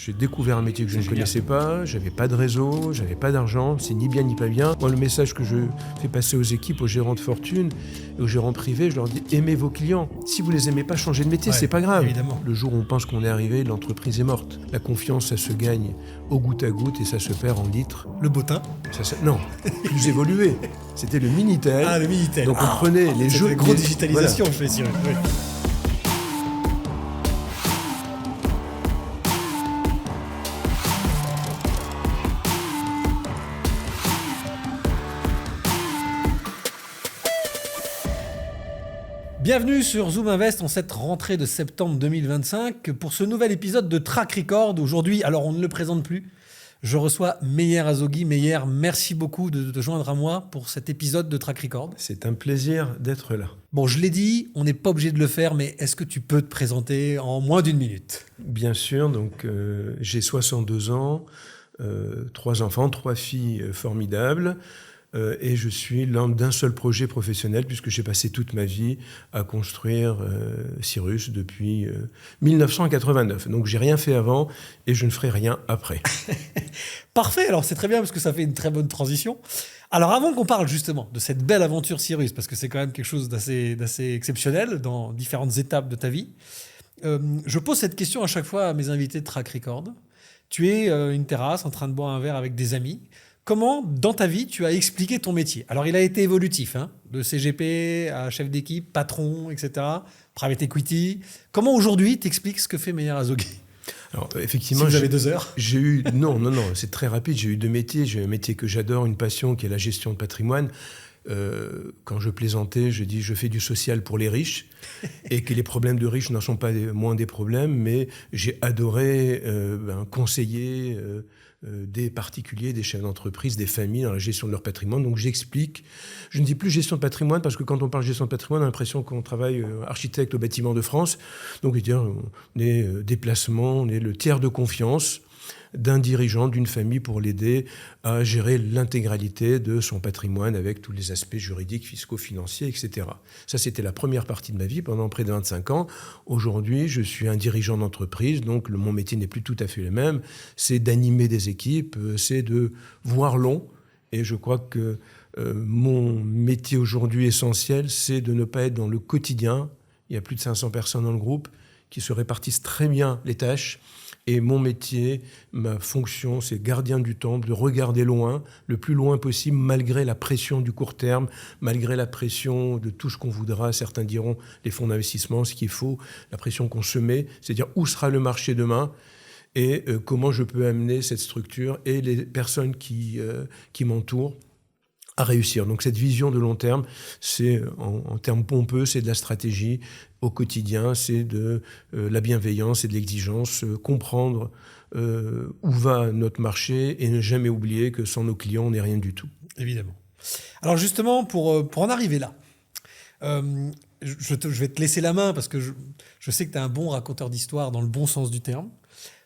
J'ai découvert un métier que je ne connaissais pas, j'avais pas de réseau, j'avais pas d'argent, c'est ni bien ni pas bien. Moi, le message que je fais passer aux équipes, aux gérants de fortune et aux gérants privés, je leur dis aimez vos clients. Si vous les aimez pas, changez de métier, c'est pas grave. Évidemment. Le jour où on pense qu'on est arrivé, l'entreprise est morte. La confiance, ça se gagne au goutte à goutte et ça se perd en litres. Le bottin. Non, plus évolué. C'était le Minitel. Ah, le Minitel. Donc on prenait les jeux. C'était grosse digitalisation, Voilà. je fais Cyrus. Oui. Bienvenue sur Zoom Invest en cette rentrée de septembre 2025 pour ce nouvel épisode de Track Record. Aujourd'hui, alors on ne le présente plus, je reçois Meyer Azoghi. Meyer, merci beaucoup de te joindre à moi pour cet épisode de Track Record. C'est un plaisir d'être là. Bon, je l'ai dit, on n'est pas obligé de le faire, mais est-ce que tu peux te présenter en moins d'une minute ? Bien sûr, donc j'ai 62 ans, 3 enfants, 3 filles formidables. Et je suis l'homme d'un seul projet professionnel puisque j'ai passé toute ma vie à construire Cyrus depuis 1989. Donc j'ai rien fait avant et je ne ferai rien après. Parfait, alors c'est très bien parce que ça fait une très bonne transition. Alors avant qu'on parle justement de cette belle aventure Cyrus, parce que c'est quand même quelque chose d'assez exceptionnel dans différentes étapes de ta vie, je pose cette question à chaque fois à mes invités de Track Record. Tu es une terrasse en train de boire un verre avec des amis. Comment, dans ta vie, tu as expliqué ton métier ? Alors, il a été évolutif, de CGP à chef d'équipe, patron, etc., private equity. Comment, aujourd'hui, tu expliques ce que fait Meyer Azoghi ? Alors, effectivement, si vous avez 2 heures. Non, c'est très rapide. J'ai eu 2 métiers. J'ai un métier que j'adore, une passion qui est la gestion de patrimoine. Quand je plaisantais, je dis je fais du social pour les riches et que les problèmes de riches n'en sont pas moins des problèmes, mais j'ai adoré conseiller des particuliers, des chefs d'entreprise, des familles dans la gestion de leur patrimoine. Donc j'explique. Je ne dis plus gestion de patrimoine parce que quand on parle gestion de patrimoine, on a l'impression qu'on travaille architecte au bâtiment de France. Donc on est déplacement, on est le tiers de confiance d'un dirigeant, d'une famille pour l'aider à gérer l'intégralité de son patrimoine avec tous les aspects juridiques, fiscaux, financiers, etc. Ça, c'était la première partie de ma vie pendant près de 25 ans. Aujourd'hui, je suis un dirigeant d'entreprise, donc mon métier n'est plus tout à fait le même. C'est d'animer des équipes, c'est de voir long. Et je crois que mon métier aujourd'hui essentiel, c'est de ne pas être dans le quotidien. Il y a plus de 500 personnes dans le groupe qui se répartissent très bien les tâches. Et mon métier, ma fonction, c'est gardien du temple, de regarder loin, le plus loin possible, malgré la pression du court terme, malgré la pression de tout ce qu'on voudra. Certains diront les fonds d'investissement, ce qu'il faut, la pression qu'on se met, c'est-à-dire où sera le marché demain et comment je peux amener cette structure et les personnes qui m'entourent à réussir. Donc cette vision de long terme, c'est en termes pompeux, c'est de la stratégie. Au quotidien, c'est de la bienveillance et de l'exigence, comprendre où va notre marché et ne jamais oublier que sans nos clients, on n'est rien du tout. Évidemment. Alors justement, pour en arriver là, je vais te laisser la main parce que je sais que tu es un bon raconteur d'histoire dans le bon sens du terme.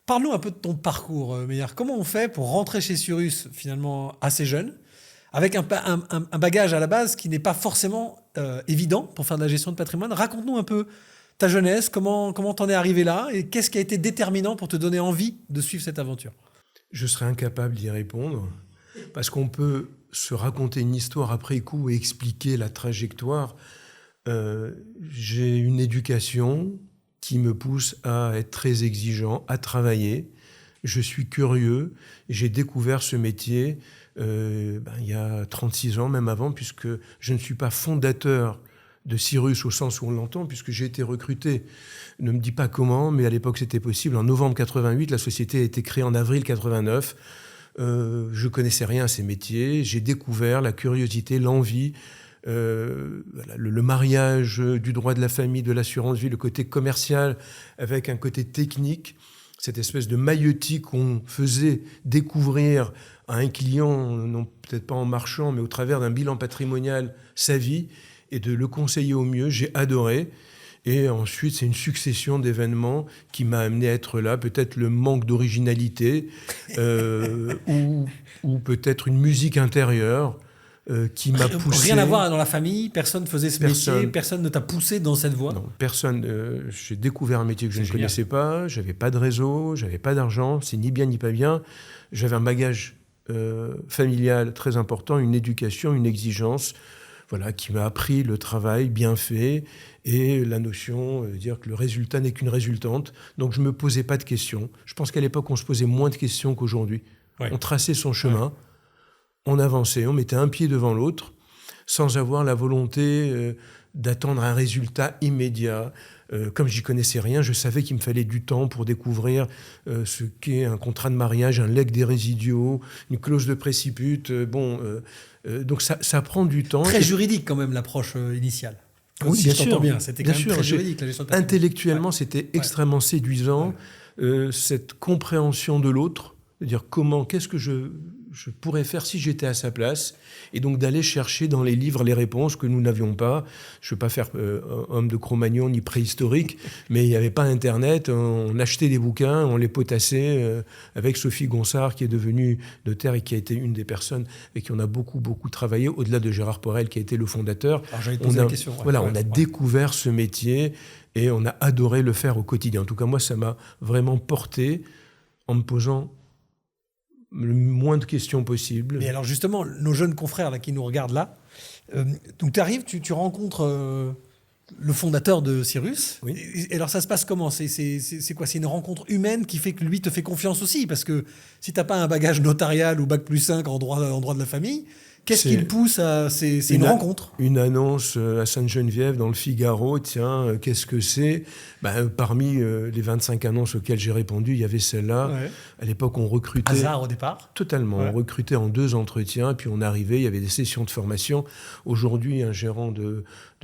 Parle-nous un peu de ton parcours, Meyer. Comment on fait pour rentrer chez Cyrus finalement assez jeune, avec un bagage à la base qui n'est pas forcément évident pour faire de la gestion de patrimoine. Raconte-nous un peu ta jeunesse, comment t'en es arrivé là et qu'est-ce qui a été déterminant pour te donner envie de suivre cette aventure ? Je serais incapable d'y répondre parce qu'on peut se raconter une histoire après coup et expliquer la trajectoire. J'ai une éducation qui me pousse à être très exigeant, à travailler. Je suis curieux. J'ai découvert ce métier il y a 36 ans, même avant, puisque je ne suis pas fondateur de Cyrus au sens où on l'entend, puisque j'ai été recruté. Ne me dis pas comment, mais à l'époque c'était possible. En novembre 88, la société a été créée en avril 89. Je connaissais rien à ces métiers. J'ai découvert la curiosité, l'envie, le mariage du droit de la famille, de l'assurance vie, le côté commercial avec un côté technique. Cette espèce de maïeutique qu'on faisait découvrir à un client, non peut-être pas en marchant, mais au travers d'un bilan patrimonial, sa vie, et de le conseiller au mieux. J'ai adoré. Et ensuite, c'est une succession d'événements qui m'a amené à être là. Peut-être le manque d'originalité ou peut-être une musique intérieure. qui m'a poussé. Rien à voir dans la famille, personne ne faisait ce métier, personne ne t'a poussé dans cette voie? Non, personne. J'ai découvert un métier que je ne connaissais pas, j'avais pas de réseau, j'avais pas d'argent, c'est ni bien ni pas bien. J'avais un bagage familial très important, une éducation, une exigence, voilà, qui m'a appris le travail bien fait et la notion de dire que le résultat n'est qu'une résultante. Donc je ne me posais pas de questions. Je pense qu'à l'époque, on se posait moins de questions qu'aujourd'hui. Ouais. On traçait son chemin, on avançait, on mettait un pied devant l'autre, sans avoir la volonté d'attendre un résultat immédiat. Comme j'y connaissais rien, je savais qu'il me fallait du temps pour découvrir ce qu'est un contrat de mariage, un legs des résidiaux, une clause de préciput. Donc ça prend du temps. Très juridique quand même l'approche initiale. Oui, si bien je t'entends sûr. bien, c'était quand même très juridique la gestion de patrimoine. Intellectuellement, c'était extrêmement séduisant. Cette compréhension de l'autre, de dire qu'est-ce que je pourrais faire si j'étais à sa place, et donc d'aller chercher dans les livres les réponses que nous n'avions pas. Je ne veux pas faire homme de Cro-Magnon ni préhistorique, mais il n'y avait pas Internet, on achetait des bouquins, on les potassait avec Sophie Gonsard, qui est devenue notaire et qui a été une des personnes avec qui on a beaucoup, beaucoup travaillé, au-delà de Gérard Porel, qui a été le fondateur. Alors j'allais te poser la question. On a découvert ce métier et on a adoré le faire au quotidien. En tout cas, moi, ça m'a vraiment porté en me posant le moins de questions possible. Mais alors justement, nos jeunes confrères là, qui nous regardent là, donc tu arrives, tu rencontres le fondateur de Cyrus. Oui. Et alors ça se passe comment ? C'est quoi ? C'est une rencontre humaine qui fait que lui te fait confiance aussi ? Parce que si tu n'as pas un bagage notarial ou bac+5 en droit de la famille, qu'est-ce qui le pousse à... C'est une rencontre. Une annonce à Sainte-Geneviève dans le Figaro, tiens, qu'est-ce que c'est ? Parmi les 25 annonces auxquelles j'ai répondu, il y avait celle-là. Ouais. À l'époque, on recrutait... Hasard au départ ? Totalement. Ouais. On recrutait en 2 entretiens, puis on arrivait, il y avait des sessions de formation. Aujourd'hui, un gérant de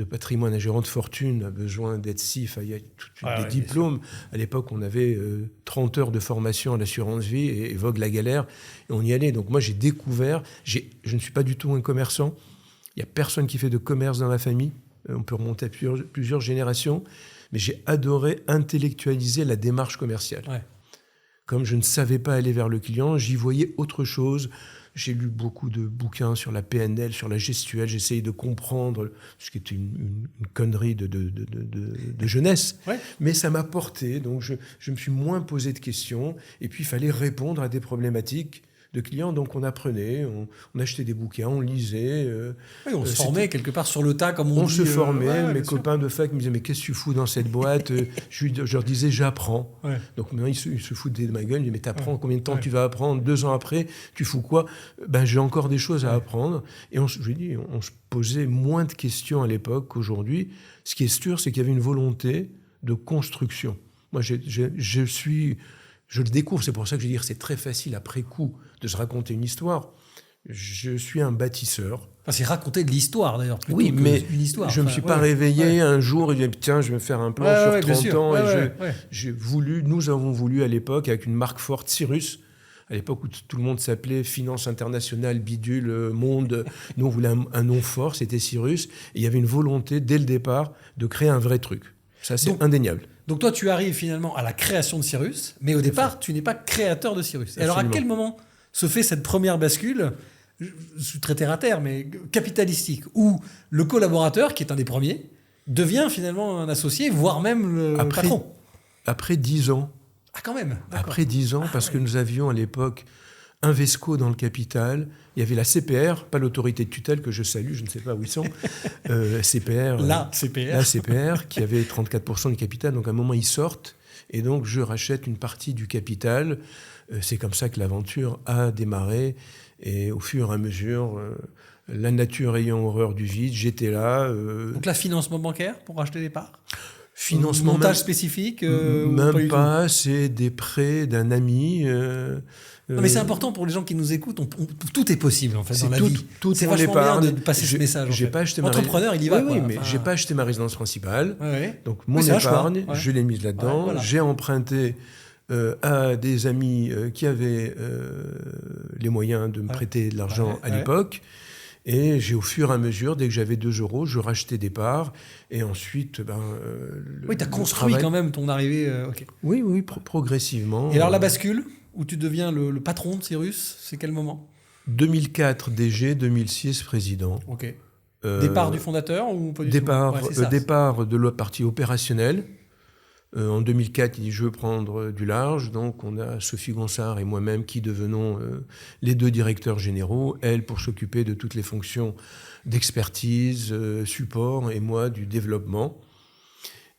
patrimoine, un gérant de fortune a besoin d'être CIF, il y a des diplômes. À l'époque, on avait 30 heures de formation à l'assurance vie et Vogue la galère, et on y allait. Donc moi, j'ai découvert... Je ne suis pas du tout un commerçant. Il n'y a personne qui fait de commerce dans la famille. On peut remonter à plusieurs générations. Mais j'ai adoré intellectualiser la démarche commerciale. Ouais. Comme je ne savais pas aller vers le client, j'y voyais autre chose. J'ai lu beaucoup de bouquins sur la PNL, sur la gestuelle. J'essayais de comprendre ce qui était une connerie de jeunesse. Ouais. Mais ça m'a porté. Donc je me suis moins posé de questions. Et puis, il fallait répondre à des problématiques de clients, donc on apprenait, on achetait des bouquins, on lisait. Oui, on se formait quelque part sur le tas, comme on dit. On se formait, mes copains de fac me disaient « mais qu'est-ce que tu fous dans cette boîte ?» Je leur disais « j'apprends ouais. ». Donc maintenant, ils se foutent de ma gueule, ils me disent « mais t'apprends, combien de temps tu vas apprendre ? 2 ans après, tu fous quoi ?» J'ai encore des choses à apprendre. Et on se posait moins de questions à l'époque qu'aujourd'hui. Ce qui est sûr, c'est qu'il y avait une volonté de construction. Moi, je le découvre, c'est pour ça que je veux dire c'est très facile après coup de se raconter une histoire. Je suis un bâtisseur. Enfin, c'est raconter de l'histoire d'ailleurs, plutôt oui, mais une histoire. Je ne me suis pas réveillé un jour et dit tiens, je vais faire un plan sur 30 ans. Nous avons voulu à l'époque, avec une marque forte, Cyrus, à l'époque où tout le monde s'appelait Finance Internationale, Bidule, Monde, nous on voulait un nom fort, c'était Cyrus, et il y avait une volonté dès le départ de créer un vrai truc. Ça, c'est indéniable. Donc toi, tu arrives finalement à la création de Cyrus, mais au départ, tu n'es pas créateur de Cyrus. Et alors, à quel moment se fait cette première bascule, je suis très terre à terre, mais capitalistique, où le collaborateur, qui est un des premiers, devient finalement un associé, voire même le patron ? Après 10 ans. Ah, quand même. Après 10 ans, parce que nous avions à l'époque Invesco dans le capital, il y avait la CPR, pas l'autorité de tutelle que je salue, je ne sais pas où ils sont, CPR, la CPR, qui avait 34% du capital, donc à un moment ils sortent, et donc je rachète une partie du capital. C'est comme ça que l'aventure a démarré, et au fur et à mesure, la nature ayant horreur du vide, j'étais là. Donc là, financement bancaire pour racheter des parts ? Financement montage spécifique même pas, c'est des prêts d'un ami. Non, mais c'est important pour les gens qui nous écoutent. Tout est possible en fait dans la vie. Tout c'est vachement bien de passer ce message. J'ai pas acheté entrepreneur, il y va. Oui, mais j'ai pas acheté ma résidence principale. Ouais. Donc mon épargne, je l'ai mise là-dedans. Voilà. J'ai emprunté à des amis qui avaient les moyens de me prêter de l'argent à l'époque. Et j'ai au fur et à mesure, dès que j'avais 2 euros, je rachetais des parts. Et ensuite, oui, tu as construit quand même ton arrivée. Okay. Oui, progressivement. Et alors la bascule, où tu deviens le patron de Cyrus, c'est quel moment ? 2004 DG, 2006 président. Ok. Départ du fondateur ou pas du départ, tout? Ouais, c'est ça. Départ de la partie opérationnelle. En 2004, il dit je veux prendre du large. Donc on a Sophie Gonsard et moi-même qui devenons les 2 directeurs généraux. Elle pour s'occuper de toutes les fonctions d'expertise, support, et moi du développement.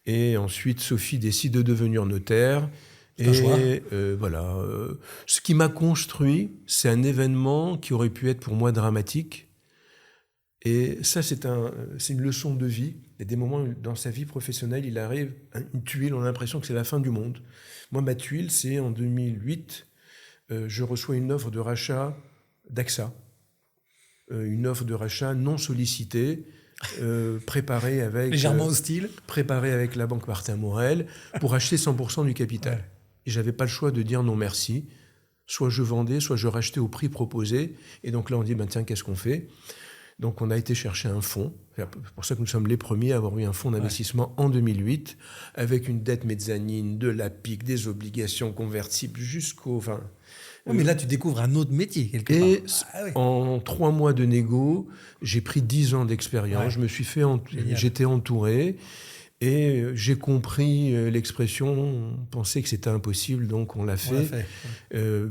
Et ensuite, Sophie décide de devenir notaire. Et voilà. Ce qui m'a construit, c'est un événement qui aurait pu être pour moi dramatique. Et ça, c'est une leçon de vie. Il y a des moments dans sa vie professionnelle, il arrive une tuile, on a l'impression que c'est la fin du monde. Moi, ma tuile, c'est en 2008, je reçois une offre de rachat d'AXA. Une offre de rachat non sollicitée, préparée avec... Légèrement hostile. Préparée avec la banque Martin Morel pour acheter 100% du capital. Ouais. Et j'avais pas le choix de dire non merci. Soit je vendais, soit je rachetais au prix proposé. Et donc là, on dit, tiens, qu'est-ce qu'on fait ? Donc on a été chercher un fonds. C'est pour ça que nous sommes les premiers à avoir eu un fonds d'investissement en 2008, avec une dette mezzanine, de la PIC, des obligations convertibles jusqu'au... Enfin, mais là, tu découvres un autre métier, quelque part. Et en 3 mois de négo, j'ai pris 10 ans d'expérience. Ouais. Je me suis fait... J'étais entouré. Et j'ai compris l'expression, on pensait que c'était impossible, donc on l'a fait.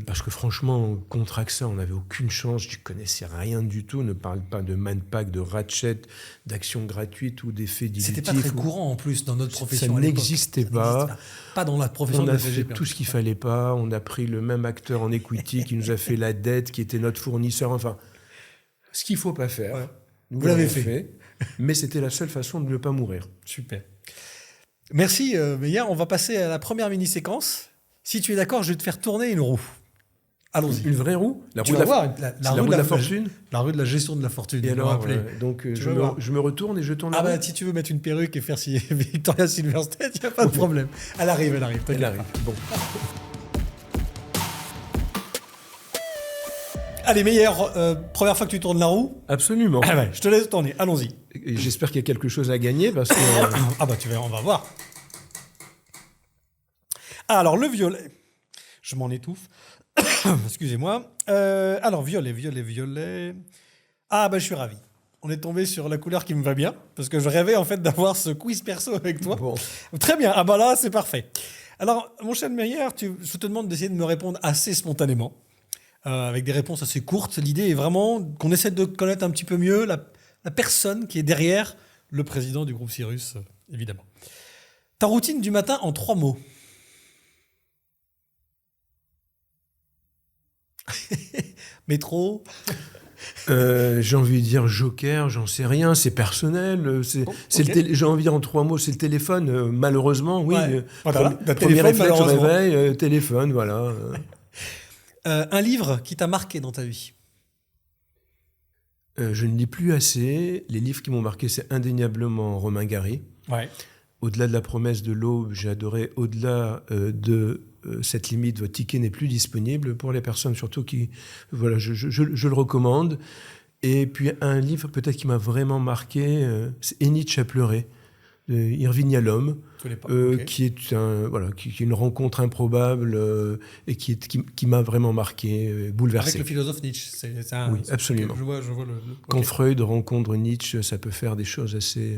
Parce que franchement, contre AXA, on n'avait aucune chance, je ne connaissais rien du tout, ne parle pas de manpack, de ratchet, d'actions gratuites ou d'effets dilutifs. C'était pas très courant en plus dans notre profession. Ça n'existait pas. Pas dans la profession de la FGP. On a fait tout ce qu'il ne fallait pas, on a pris le même acteur en equity qui nous a fait la dette, qui était notre fournisseur, enfin, ce qu'il ne faut pas faire. Vous l'avez fait. Mais c'était la seule façon de ne pas mourir. Super. Merci, Meyer. On va passer à la première mini-séquence. Si tu es d'accord, je vais te faire tourner une roue. Allons-y. Une vraie roue ? La roue de la fortune. La roue de la gestion de la fortune. Et alors, donc, je me retourne et je tourne la roue. Si tu veux mettre une perruque et faire Victoria Silverstedt, il n'y a pas de problème. Elle arrive. Elle arrive. Bon. Allez, Meyer, première fois que tu tournes la roue ? Absolument. Je te laisse tourner, allons-y. Et j'espère qu'il y a quelque chose à gagner parce que... tu verras, on va voir. Alors, le violet. Je m'en étouffe. Excusez-moi. Alors, violet. Je suis ravi. On est tombé sur la couleur qui me va bien parce que je rêvais en fait d'avoir ce quiz perso avec toi. Bon. Très bien, là, c'est parfait. Alors, mon cher Meyer, je te demande d'essayer de me répondre assez spontanément. Avec des réponses assez courtes. L'idée est vraiment qu'on essaie de connaître un petit peu mieux la personne qui est derrière le président du groupe Cyrus, évidemment. Ta routine du matin en 3 mots. Métro. J'ai envie de dire joker, j'en sais rien, c'est personnel. J'ai envie de dire en 3 mots, c'est le téléphone, malheureusement, oui. Premier réflexe, je réveille, téléphone, voilà. Un livre qui t'a marqué dans ta vie ? Je ne lis plus assez. Les livres qui m'ont marqué, c'est indéniablement Romain Gary. Ouais. Au-delà de la promesse de l'aube, j'ai adoré. Au-delà de cette limite, votre ticket n'est plus disponible pour les personnes surtout qui... Voilà, je le recommande. Et puis un livre peut-être qui m'a vraiment marqué, c'est « Et Nietzsche a pleuré ». Irving Yalom, qui est une rencontre improbable et qui m'a vraiment marqué, bouleversé. Avec le philosophe Nietzsche. Oui, absolument. Je vois Quand Freud rencontre Nietzsche, ça peut faire des choses assez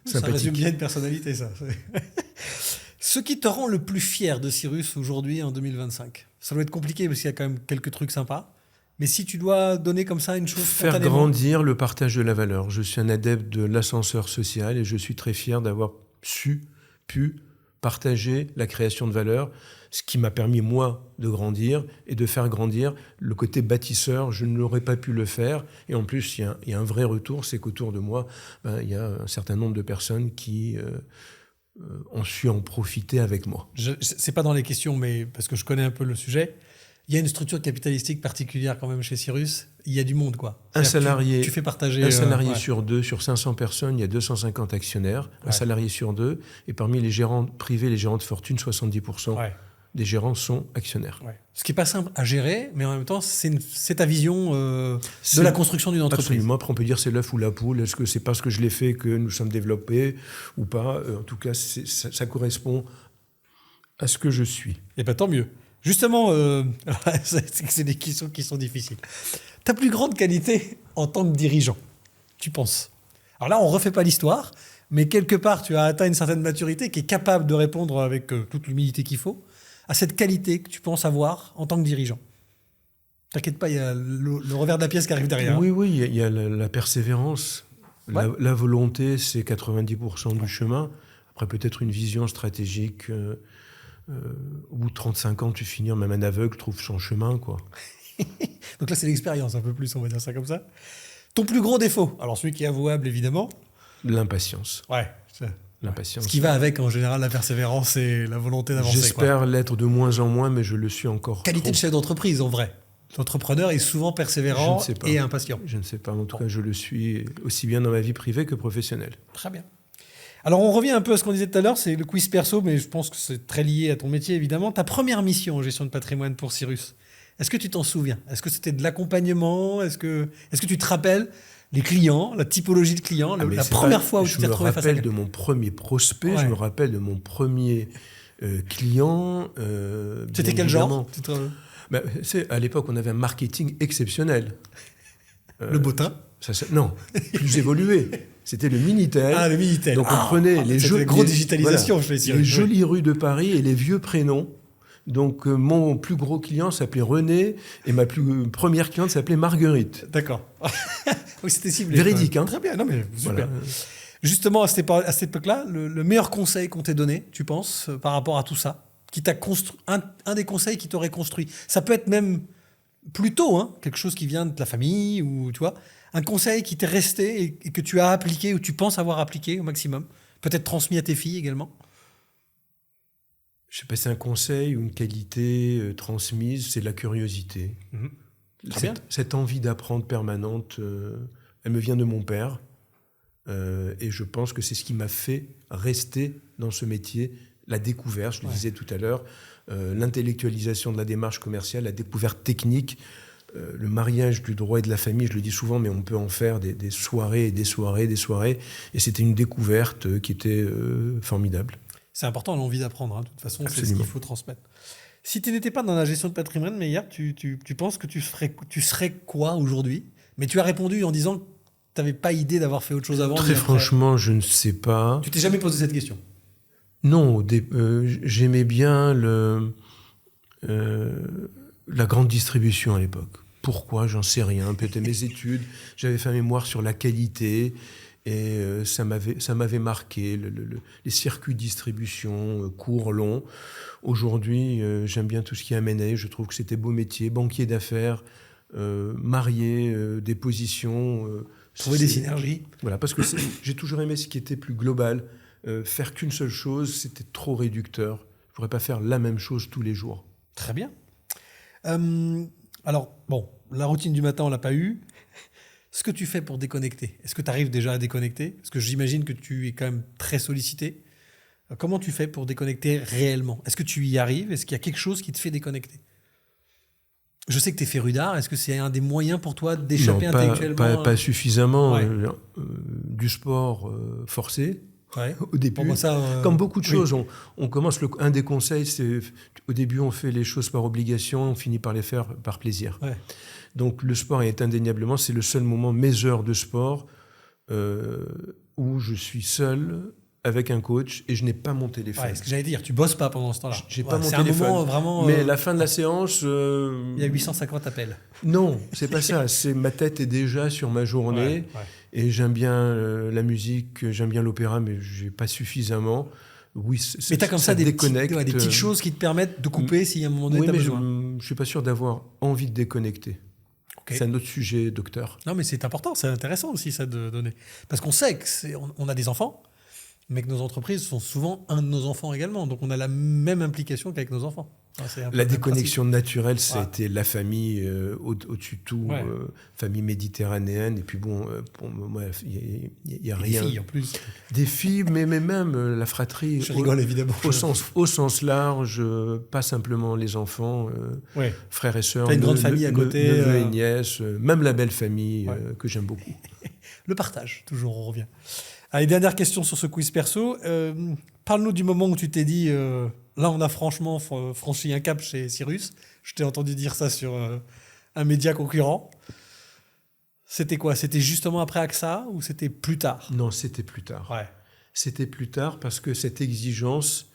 sympathiques. Ça résume bien une personnalité, ça. Ce qui te rend le plus fier de Cyrus aujourd'hui en 2025 ? Ça doit être compliqué parce qu'il y a quand même quelques trucs sympas. Mais si tu dois donner comme ça une chose faire grandir le partage de la valeur. Je suis un adepte de l'ascenseur social et je suis très fier d'avoir pu partager la création de valeur, ce qui m'a permis, moi, de grandir et de faire grandir le côté bâtisseur. Je n'aurais pas pu le faire. Et en plus, il y a un vrai retour, c'est qu'autour de moi, il y a un certain nombre de personnes qui ont su en profiter avec moi. C'est pas dans les questions, mais parce que je connais un peu le sujet. Il y a une structure capitalistique particulière quand même chez Cyrus. Il y a du monde, quoi. Un salarié, tu fais partager... Un salarié sur 2, sur 500 personnes, il y a 250 actionnaires. Un salarié sur 2. Et parmi les gérants privés, les gérants de fortune, 70% des gérants sont actionnaires. Ouais. Ce qui n'est pas simple à gérer, mais en même temps, c'est ta vision de la construction d'une entreprise. Absolument. Après, on peut dire c'est l'œuf ou la poule. Est-ce que c'est parce que je l'ai fait que nous sommes développés ou pas ? En tout cas, ça correspond à ce que je suis. Et bien, tant mieux. Justement, c'est des questions qui sont difficiles. Ta plus grande qualité en tant que dirigeant, tu penses? Alors là, on ne refait pas l'histoire, mais quelque part, tu as atteint une certaine maturité qui est capable de répondre avec toute l'humilité qu'il faut à cette qualité que tu penses avoir en tant que dirigeant. T'inquiète pas, il y a le revers de la pièce qui arrive derrière. Oui, il y a la persévérance. Ouais. La volonté, c'est 90% du chemin. Après, peut-être une vision stratégique. Au bout de 35 ans, tu finis, même un aveugle trouve son chemin, quoi. Donc là, c'est l'expérience un peu plus, on va dire ça comme ça. Ton plus gros défaut, alors celui qui est avouable, évidemment. L'impatience. Ouais. L'impatience. Ce qui va avec, en général, la persévérance et la volonté d'avancer. J'espère l'être de moins en moins, mais je le suis encore. Qualité de chef d'entreprise, en vrai. L'entrepreneur est souvent persévérant et impatient. Je ne sais pas. En tout cas, je le suis aussi bien dans ma vie privée que professionnelle. Très bien. Alors, on revient un peu à ce qu'on disait tout à l'heure, c'est le quiz perso, mais je pense que c'est très lié à ton métier, évidemment. Ta première mission en gestion de patrimoine pour Cyrus, est-ce que tu t'en souviens? Est-ce que c'était de l'accompagnement? Est-ce que tu te rappelles les clients, la typologie de clients, la première fois où tu t'es retrouvé face à quelqu'un? Je me rappelle de mon premier prospect, Ouais. je me rappelle de mon premier client. C'était quel genre? À l'époque, on avait un marketing exceptionnel. Le bottin? Non, plus évolué. C'était le Minitel. Ah, le Minitel. Donc on prenait les grosses digitalisation, je fais les jolies rues de Paris et les vieux prénoms. Donc mon plus gros client s'appelait René et ma première cliente s'appelait Marguerite. D'accord. Oui, c'était ciblé. Véridique, hein. Très bien, non mais super. Voilà. Justement, à cette époque-là, le meilleur conseil qu'on t'ait donné, tu penses, par rapport à tout ça, qui t'a construit, un des conseils qui t'aurait construit. Ça peut être même plus tôt, hein, quelque chose qui vient de la famille ou tu vois, un conseil qui t'est resté et que tu as appliqué ou tu penses avoir appliqué au maximum, peut-être transmis à tes filles également. Je sais pas, c'est un conseil ou une qualité transmise, c'est de la curiosité. Cette envie d'apprendre permanente, elle me vient de mon père. Et je pense que c'est ce qui m'a fait rester dans ce métier. La découverte, je le disais tout à l'heure, l'intellectualisation de la démarche commerciale, la découverte technique, le mariage du droit et de la famille, je le dis souvent, mais on peut en faire des soirées et des soirées et des soirées. Et c'était une découverte qui était formidable. C'est important, l'envie d'apprendre. Hein. De toute façon, Absolument. C'est ce qu'il faut transmettre. Si tu n'étais pas dans la gestion de patrimoine, mais hier, tu penses que tu serais quoi aujourd'hui? Mais tu as répondu en disant que tu n'avais pas idée d'avoir fait autre chose avant. Très franchement, je ne sais pas. Tu t'es jamais posé cette question? Non, j'aimais bien la grande distribution à l'époque. Pourquoi? J'en sais rien. Peut-être mes études. J'avais fait un mémoire sur la qualité et ça m'avait marqué. Les circuits de distribution, courts, longs. Aujourd'hui, j'aime bien tout ce qui est M&A. Je trouve que c'était beau métier. Banquier d'affaires, marié, des positions. Trouver des synergies. Voilà, parce que j'ai toujours aimé ce qui était plus global. Faire qu'une seule chose, c'était trop réducteur. Je ne pourrais pas faire la même chose tous les jours. Très bien. Alors, bon, la routine du matin, on ne l'a pas eue. Ce que tu fais pour déconnecter, est-ce que tu arrives déjà à déconnecter? Parce que j'imagine que tu es quand même très sollicité. Comment tu fais pour déconnecter réellement? Est-ce que tu y arrives? Est-ce qu'il y a quelque chose qui te fait déconnecter? Je sais que tu es féru d'art. Est-ce que c'est un des moyens pour toi d'échapper intellectuellement? Pas suffisamment. Ouais. Du sport forcé. Ouais. Au début, bon, ça, comme beaucoup de choses, oui. on commence. Un des conseils, c'est au début, on fait les choses par obligation, on finit par les faire par plaisir. Ouais. Donc le sport est indéniablement, c'est le seul moment, mes heures de sport, où je suis seul avec un coach et je n'ai pas mon téléphone. Ouais, ce que j'allais dire, tu bosses pas pendant ce temps-là. J'ai pas mon téléphone. téléphone. C'est un moment vraiment. Mais la fin de la séance. Il y a 850 appels. Non, c'est pas ça. Ma tête est déjà sur ma journée. Ouais. Et j'aime bien la musique, j'aime bien l'opéra, mais j'ai pas suffisamment. Oui, mais tu as comme ça des petites choses qui te permettent de couper si à un moment donné tu as besoin. Je suis pas sûr d'avoir envie de déconnecter. Okay. C'est un autre sujet, docteur. Non, mais c'est important, c'est intéressant aussi ça de donner. Parce qu'on sait qu'on a des enfants, mais que nos entreprises sont souvent un de nos enfants également. Donc on a la même implication qu'avec nos enfants. La déconnexion naturelle, ça a été la famille au-dessus de tout, famille méditerranéenne. Et puis bon, pour moi, il n'y a rien. Des filles en plus. Des filles, mais même la fratrie. Je rigole évidemment. Au sens large, pas simplement les enfants, frères et sœurs. T'as une grande famille à côté. Neveux et nièces, même la belle famille que j'aime beaucoup. Le partage, toujours, on revient. Allez, dernière question sur ce quiz perso. Parle-nous du moment où tu t'es dit... Là, on a franchement franchi un cap chez Cyrus. Je t'ai entendu dire ça sur un média concurrent. C'était quoi? C'était justement après AXA ou c'était plus tard? Non, c'était plus tard. Ouais. C'était plus tard parce que cette exigence...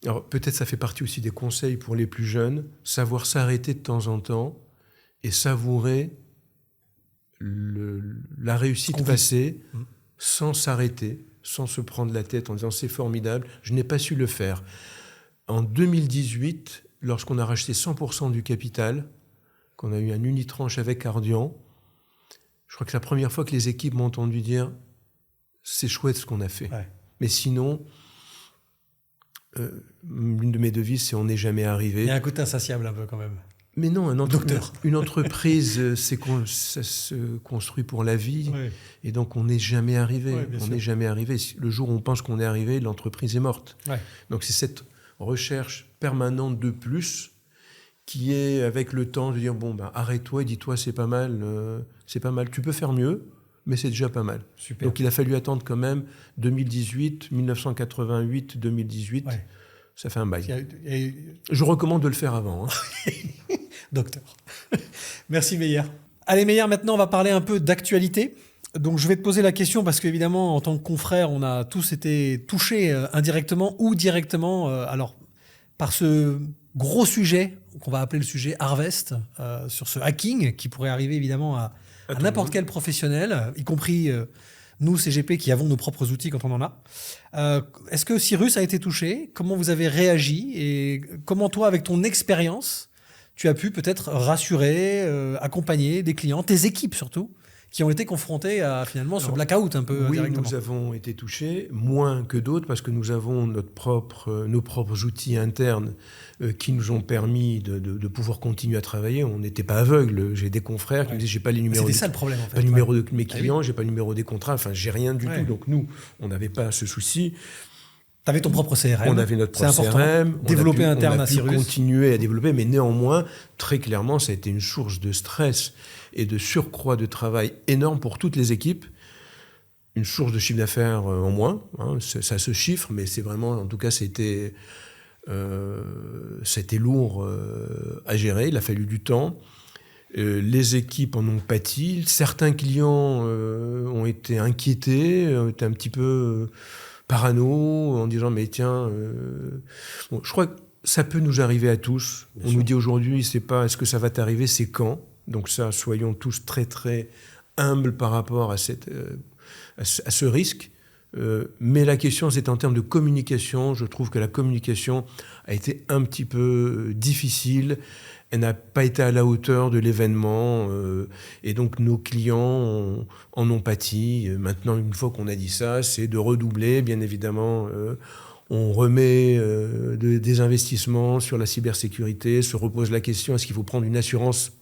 Alors peut-être ça fait partie aussi des conseils pour les plus jeunes, savoir s'arrêter de temps en temps et savourer la réussite passée sans s'arrêter, sans se prendre la tête en disant c'est formidable, je n'ai pas su le faire. En 2018, lorsqu'on a racheté 100% du capital, qu'on a eu un unitranche avec Ardian, je crois que c'est la première fois que les équipes m'ont entendu dire c'est chouette ce qu'on a fait. Ouais. Mais sinon... l'une de mes devises, c'est on n'est jamais arrivé. Il y a un côté insatiable un peu quand même. Mais non, Docteur. une entreprise, ça se construit pour la vie, Oui. et donc on n'est jamais arrivé. Oui, bien On sûr. n'est jamais arrivé. Le jour où on pense qu'on est arrivé, l'entreprise est morte. Ouais. Donc c'est cette recherche permanente de plus qui est avec le temps de dire bon ben arrête-toi et dis-toi c'est pas mal, tu peux faire mieux. Mais c'est déjà pas mal. Super. Donc il a fallu attendre quand même 2018, 1988, 2018. Ouais. Ça fait un bail. Il y a- Je recommande de le faire avant. Hein. Docteur. Merci Meyer. Allez Meyer, maintenant on va parler un peu d'actualité. Donc je vais te poser la question parce qu'évidemment en tant que confrère, on a tous été touchés indirectement ou directement alors par ce gros sujet qu'on va appeler le sujet Harvest, sur ce hacking qui pourrait arriver évidemment à n'importe quel professionnel, y compris nous, CGP, qui avons nos propres outils quand on en a. Est-ce que Cyrus a été touché? Comment vous avez réagi? Et comment toi, avec ton expérience, tu as pu peut-être rassurer, accompagner des clients, tes équipes surtout, qui ont été confrontés à finalement ce blackout un peu Oui, directement? nous avons été touchés, moins que d'autres, parce que nous avons nos propres outils internes qui nous ont permis de pouvoir continuer à travailler. On n'était pas aveugles. J'ai des confrères qui me disaient j'ai pas les numéros. C'était ça le problème en fait. Pas le numéro Ouais. de mes clients, j'ai pas le numéro des contrats. Enfin, j'ai rien du Ouais. tout. Donc nous, on n'avait pas ce souci. Tu avais ton propre CRM. On avait notre C'est propre important. CRM. Développer interne on a à pu Cyrus. continuer à développer, mais néanmoins, très clairement, ça a été une source de stress et de surcroît de travail énorme pour toutes les équipes. Une source de chiffre d'affaires en moins. Hein, ça se chiffre, mais c'est vraiment, en tout cas, c'était lourd à gérer. Il a fallu du temps. Les équipes en ont pâti. Certains clients ont été inquiétés, ont été un petit peu parano, en disant mais tiens, bon, je crois que ça peut nous arriver à tous. Bien On sûr. nous dit aujourd'hui, c'est pas est-ce que ça va t'arriver, c'est quand. Donc ça, soyons tous très très humbles par rapport à ce risque. Mais la question, c'est en termes de communication. Je trouve que la communication a été un petit peu difficile. Elle n'a pas été à la hauteur de l'événement. Et donc, nos clients en ont pâti. Maintenant, une fois qu'on a dit ça, c'est de redoubler, bien évidemment. On remet des investissements sur la cybersécurité, se repose la question, est-ce qu'il faut prendre une assurance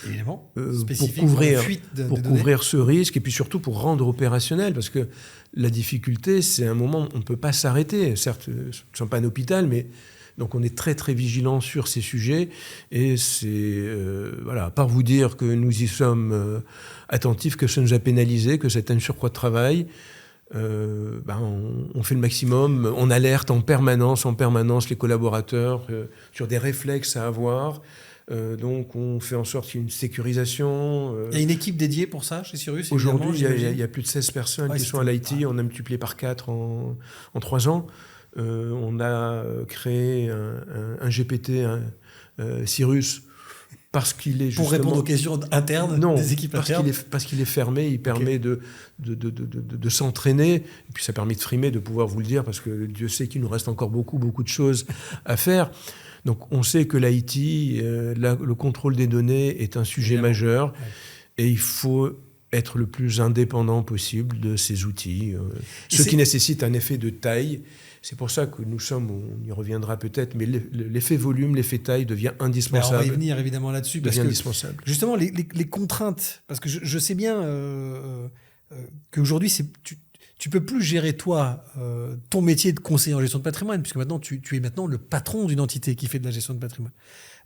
Évidemment. pour Spécifique couvrir, pour la fuite de pour données. couvrir ce risque et puis surtout pour rendre opérationnel, parce que la difficulté, c'est un moment où on ne peut pas s'arrêter. Certes, nous ne sommes pas un hôpital, mais donc on est très très vigilant sur ces sujets et c'est voilà, à part vous dire que nous y sommes attentifs, que ça nous a pénalisé, que c'est un surcroît de travail. On fait le maximum, on alerte en permanence les collaborateurs sur des réflexes à avoir. Donc on fait en sorte qu'il y ait une sécurisation. Il y a une équipe dédiée pour ça chez Cyrus? Aujourd'hui, évidemment, il y a plus de 16 personnes Ouais, qui sont à l'IT. ouais. On a multiplié par 4 en 3 ans. On a créé un GPT, Cyrus, parce qu'il est justement... Pour répondre aux questions internes des équipes internes? Parce qu'il est fermé, il permet de s'entraîner, et puis ça permet de frimer, de pouvoir vous le dire, parce que Dieu sait qu'il nous reste encore beaucoup de choses à faire. Donc on sait que l'IT, le contrôle des données est un sujet majeur, ouais. Et il faut être le plus indépendant possible de ces outils, ce qui nécessite un effet de taille. C'est pour ça que nous sommes, on y reviendra peut-être, mais l'effet volume, l'effet taille devient indispensable. On va y venir évidemment là-dessus. Parce que indispensable. Justement, les contraintes, parce que je sais bien qu'aujourd'hui, tu peux plus gérer toi ton métier de conseiller en gestion de patrimoine, puisque maintenant tu es maintenant le patron d'une entité qui fait de la gestion de patrimoine.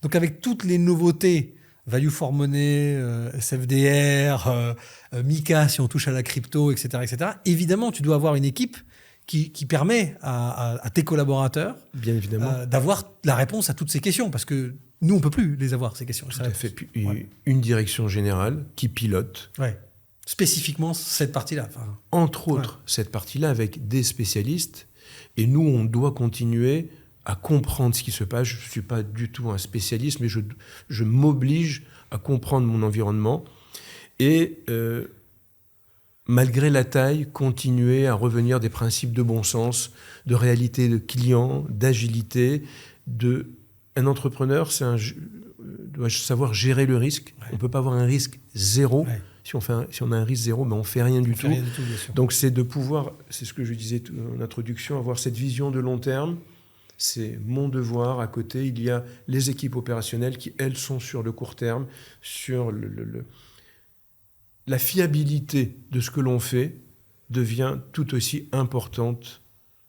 Donc avec toutes les nouveautés, Value for Money, SFDR, MiCA si on touche à la crypto, etc., évidemment tu dois avoir une équipe qui permet à tes collaborateurs Bien évidemment. d'avoir la réponse à toutes ces questions. Parce que nous, on ne peut plus les avoir, ces questions. Tout à fait. Puis, une direction générale qui pilote. Ouais. Spécifiquement cette partie-là. Enfin, entre autres, cette partie-là avec des spécialistes. Et nous, on doit continuer à comprendre ce qui se passe. Je ne suis pas du tout un spécialiste, mais je m'oblige à comprendre mon environnement. Et malgré la taille, continuer à revenir des principes de bon sens, de réalité de client, d'agilité. Un entrepreneur, doit savoir gérer le risque. Ouais. On ne peut pas avoir un risque zéro. Ouais. Si on a un risque zéro, ben on ne fait rien du tout. Donc c'est de pouvoir, c'est ce que je disais en introduction, avoir cette vision de long terme. C'est mon devoir. À côté, il y a les équipes opérationnelles qui, elles, sont sur le court terme, sur la fiabilité de ce que l'on fait devient tout aussi importante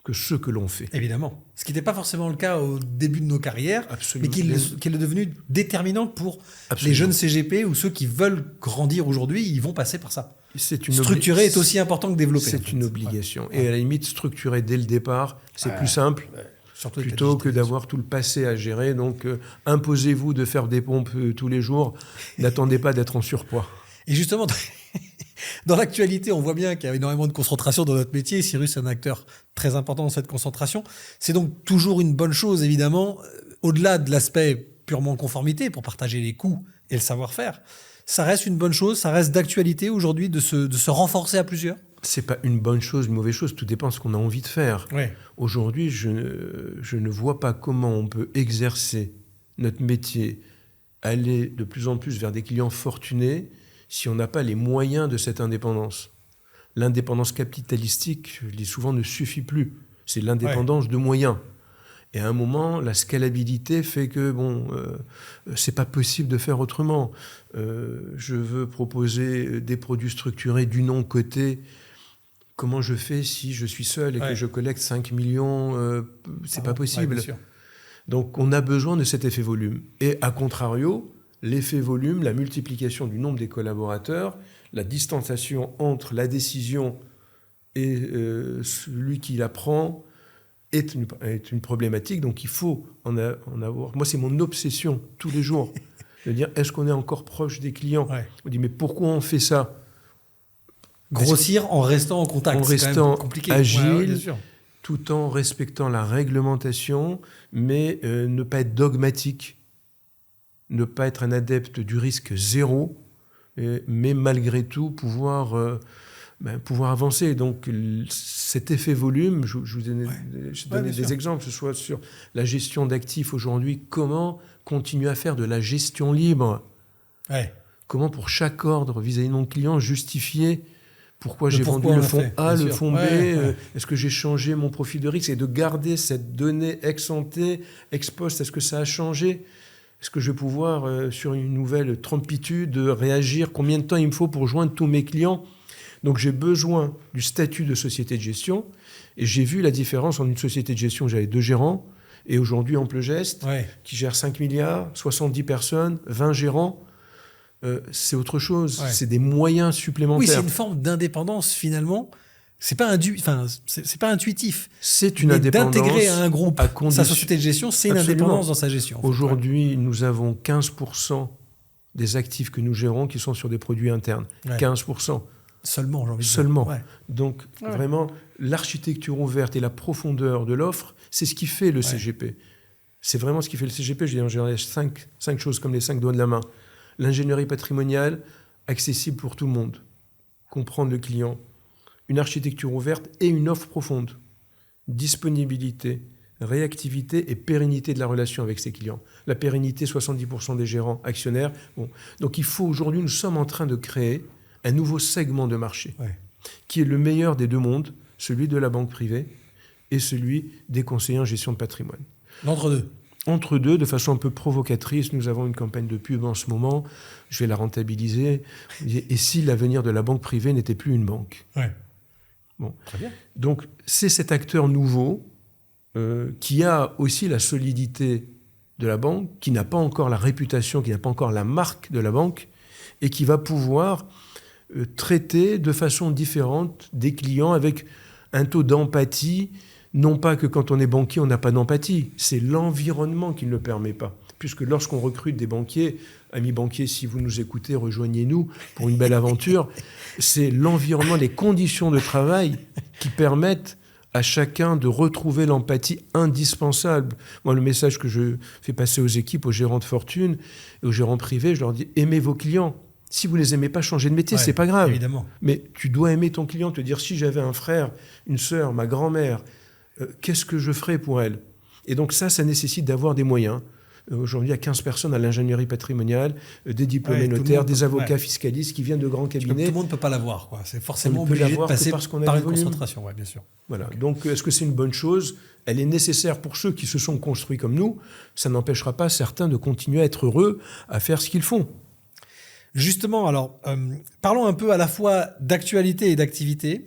que ce que l'on fait. Évidemment. Ce qui n'était pas forcément le cas au début de nos carrières, absolument, mais qui est devenu déterminant pour absolument. Les jeunes CGP ou ceux qui veulent grandir aujourd'hui, ils vont passer par ça. Structurer est aussi important que développer. C'est une obligation. Ouais. Et à la limite, structurer dès le départ, c'est plus simple. Surtout plutôt que d'avoir tout le passé à gérer. Donc, imposez-vous de faire des pompes tous les jours. N'attendez pas d'être en surpoids. Et justement, dans l'actualité, on voit bien qu'il y a énormément de concentration dans notre métier. Cyrus est un acteur très important dans cette concentration. C'est donc toujours une bonne chose, évidemment, au-delà de l'aspect purement conformité, pour partager les coûts et le savoir-faire. Ça reste une bonne chose, ça reste d'actualité aujourd'hui de se renforcer à plusieurs. C'est pas une bonne chose, une mauvaise chose, tout dépend de ce qu'on a envie de faire. Ouais. Aujourd'hui, je ne vois pas comment on peut exercer notre métier, aller de plus en plus vers des clients fortunés, si on n'a pas les moyens de cette indépendance. L'indépendance capitalistique, je le dis souvent, ne suffit plus. C'est l'indépendance de moyens. Et à un moment, la scalabilité fait que, c'est pas possible de faire autrement. Je veux proposer des produits structurés du non coté. Comment je fais si je suis seul et que je collecte 5 millions c'est pas possible. Donc, on a besoin de cet effet volume. Et à contrario, l'effet volume, la multiplication du nombre des collaborateurs, la distanciation entre la décision et celui qui la prend est une problématique. Donc il faut en avoir. Moi, c'est mon obsession tous les jours de dire est-ce qu'on est encore proche des clients ? On dit mais pourquoi on fait ça ? Grossir en restant en contact, en restant compliqué. Agile, tout en respectant la réglementation, mais ne pas être dogmatique. Ne pas être un adepte du risque zéro, mais malgré tout pouvoir avancer. Donc cet effet volume, je vous donnais des exemples, que ce soit sur la gestion d'actifs aujourd'hui, comment continuer à faire de la gestion libre ? Comment pour chaque ordre vis-à-vis de mon client justifier pourquoi j'ai vendu le fonds A, le fonds B, est-ce que j'ai changé mon profil de risque, et de garder cette donnée ex ante, ex post, est-ce que ça a changé ? Est-ce que je vais pouvoir, sur une nouvelle trumpitude, réagir ? Combien de temps il me faut pour joindre tous mes clients ? Donc j'ai besoin du statut de société de gestion. Et j'ai vu la différence entre une société de gestion où j'avais 2 gérants et aujourd'hui Amplegest, qui gère 5 milliards, 70 personnes, 20 gérants. C'est autre chose. C'est des moyens supplémentaires. Oui, c'est une forme d'indépendance finalement. C'est pas intuitif. C'est une indépendance. D'intégrer à un groupe sa société de gestion, c'est une indépendance dans sa gestion. Aujourd'hui, nous avons 15% des actifs que nous gérons qui sont sur des produits internes. 15%. Seulement, j'ai envie de dire. Seulement. Donc, vraiment, l'architecture ouverte et la profondeur de l'offre, c'est ce qui fait le CGP. C'est vraiment ce qui fait le CGP. Je dirais 5 choses comme les 5 doigts de la main. L'ingénierie patrimoniale, accessible pour tout le monde. Comprendre le client. Une architecture ouverte et une offre profonde. Disponibilité, réactivité et pérennité de la relation avec ses clients. La pérennité, 70% des gérants actionnaires. Bon. Donc il faut aujourd'hui, nous sommes en train de créer un nouveau segment de marché qui est le meilleur des 2 mondes, celui de la banque privée et celui des conseillers en gestion de patrimoine. L'entre-deux. Entre deux, de façon un peu provocatrice, nous avons une campagne de pub en ce moment, je vais la rentabiliser. Et si l'avenir de la banque privée n'était plus une banque ? Bon. Très bien. Donc, c'est cet acteur nouveau qui a aussi la solidité de la banque, qui n'a pas encore la réputation, qui n'a pas encore la marque de la banque, et qui va pouvoir traiter de façon différente des clients avec un taux d'empathie, non pas que quand on est banquier, on n'a pas d'empathie, c'est l'environnement qui ne le permet pas. Puisque lorsqu'on recrute des banquiers, amis banquiers, si vous nous écoutez, rejoignez-nous pour une belle aventure, c'est l'environnement, les conditions de travail qui permettent à chacun de retrouver l'empathie indispensable. Moi, le message que je fais passer aux équipes, aux gérants de fortune et aux gérants privés, je leur dis, aimez vos clients. Si vous les aimez pas, changez de métier, c'est pas grave. Évidemment. Mais tu dois aimer ton client, te dire, si j'avais un frère, une sœur, ma grand-mère, qu'est-ce que je ferais pour elle? Et donc ça nécessite d'avoir des moyens. Aujourd'hui, il y a 15 personnes à l'ingénierie patrimoniale, des diplômés notaires, des avocats fiscalistes qui viennent de grands cabinets. Tout le monde ne peut pas l'avoir, quoi. C'est forcément obligé de passer par une concentration, bien sûr. Voilà. Okay. Donc, est-ce que c'est une bonne chose? Elle est nécessaire pour ceux qui se sont construits comme nous. Ça n'empêchera pas certains de continuer à être heureux, à faire ce qu'ils font. Justement, alors, parlons un peu à la fois d'actualité et d'activité.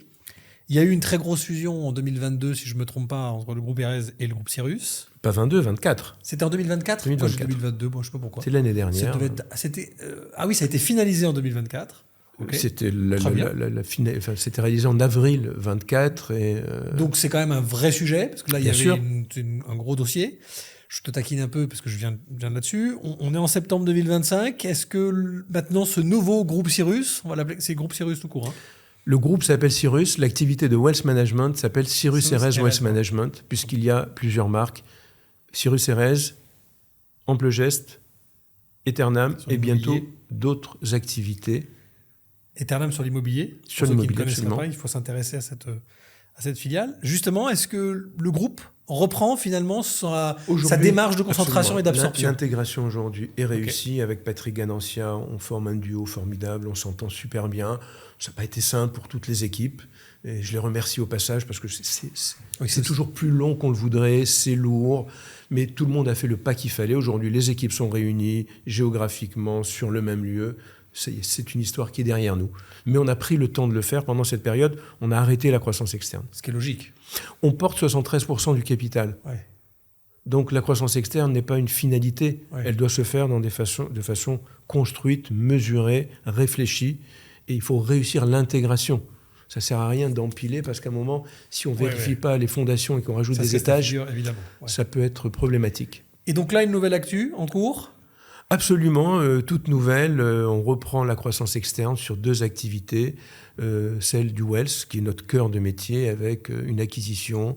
Il y a eu une très grosse fusion en 2022, si je ne me trompe pas, entre le groupe Erez et le groupe Cyrus. Pas 22, 24. C'était en 2024 2024. Moi, j'ai 2022, bon, je ne sais pas pourquoi. C'est l'année dernière. Ah oui, ça a été finalisé en 2024. Okay. C'était c'était réalisé en avril 24. Donc c'est quand même un vrai sujet, parce que là, il y avait un gros dossier. Je te taquine un peu parce que je viens là-dessus. On est en septembre 2025. Est-ce que maintenant, ce nouveau groupe Cyrus, on va l'appeler, c'est groupe Cyrus tout court, hein. Le groupe s'appelle Cyrus, l'activité de Wealth Management s'appelle Cyrus Erez Wealth Management, puisqu'il y a plusieurs marques. Cyrus Erez, Amplegest, Eternam et bientôt d'autres activités. Eternam sur l'immobilier. Sur l'immobilier, absolument. Pas, il faut s'intéresser à cette filiale. Justement, est-ce que le groupe reprend finalement sa démarche de concentration et d'absorption? L'intégration aujourd'hui est réussie. Avec Patrick Ganancia, on forme un duo formidable, on s'entend super bien. Ça n'a pas été simple pour toutes les équipes. Et je les remercie au passage parce que c'est toujours plus long qu'on le voudrait, c'est lourd, mais tout le monde a fait le pas qu'il fallait. Aujourd'hui, les équipes sont réunies géographiquement sur le même lieu. C'est une histoire qui est derrière nous. Mais on a pris le temps de le faire pendant cette période. On a arrêté la croissance externe. Ce qui est logique. On porte 73% du capital. Ouais. Donc la croissance externe n'est pas une finalité. Ouais. Elle doit se faire de façon construite, mesurée, réfléchie. Et il faut réussir l'intégration. Ça ne sert à rien d'empiler parce qu'à un moment, si on ne vérifie pas les fondations et qu'on rajoute des étages, ça peut être problématique. Et donc là, une nouvelle actu en cours ? Absolument, toute nouvelle. On reprend la croissance externe sur 2 activités. Celle du Wealth, qui est notre cœur de métier, avec une acquisition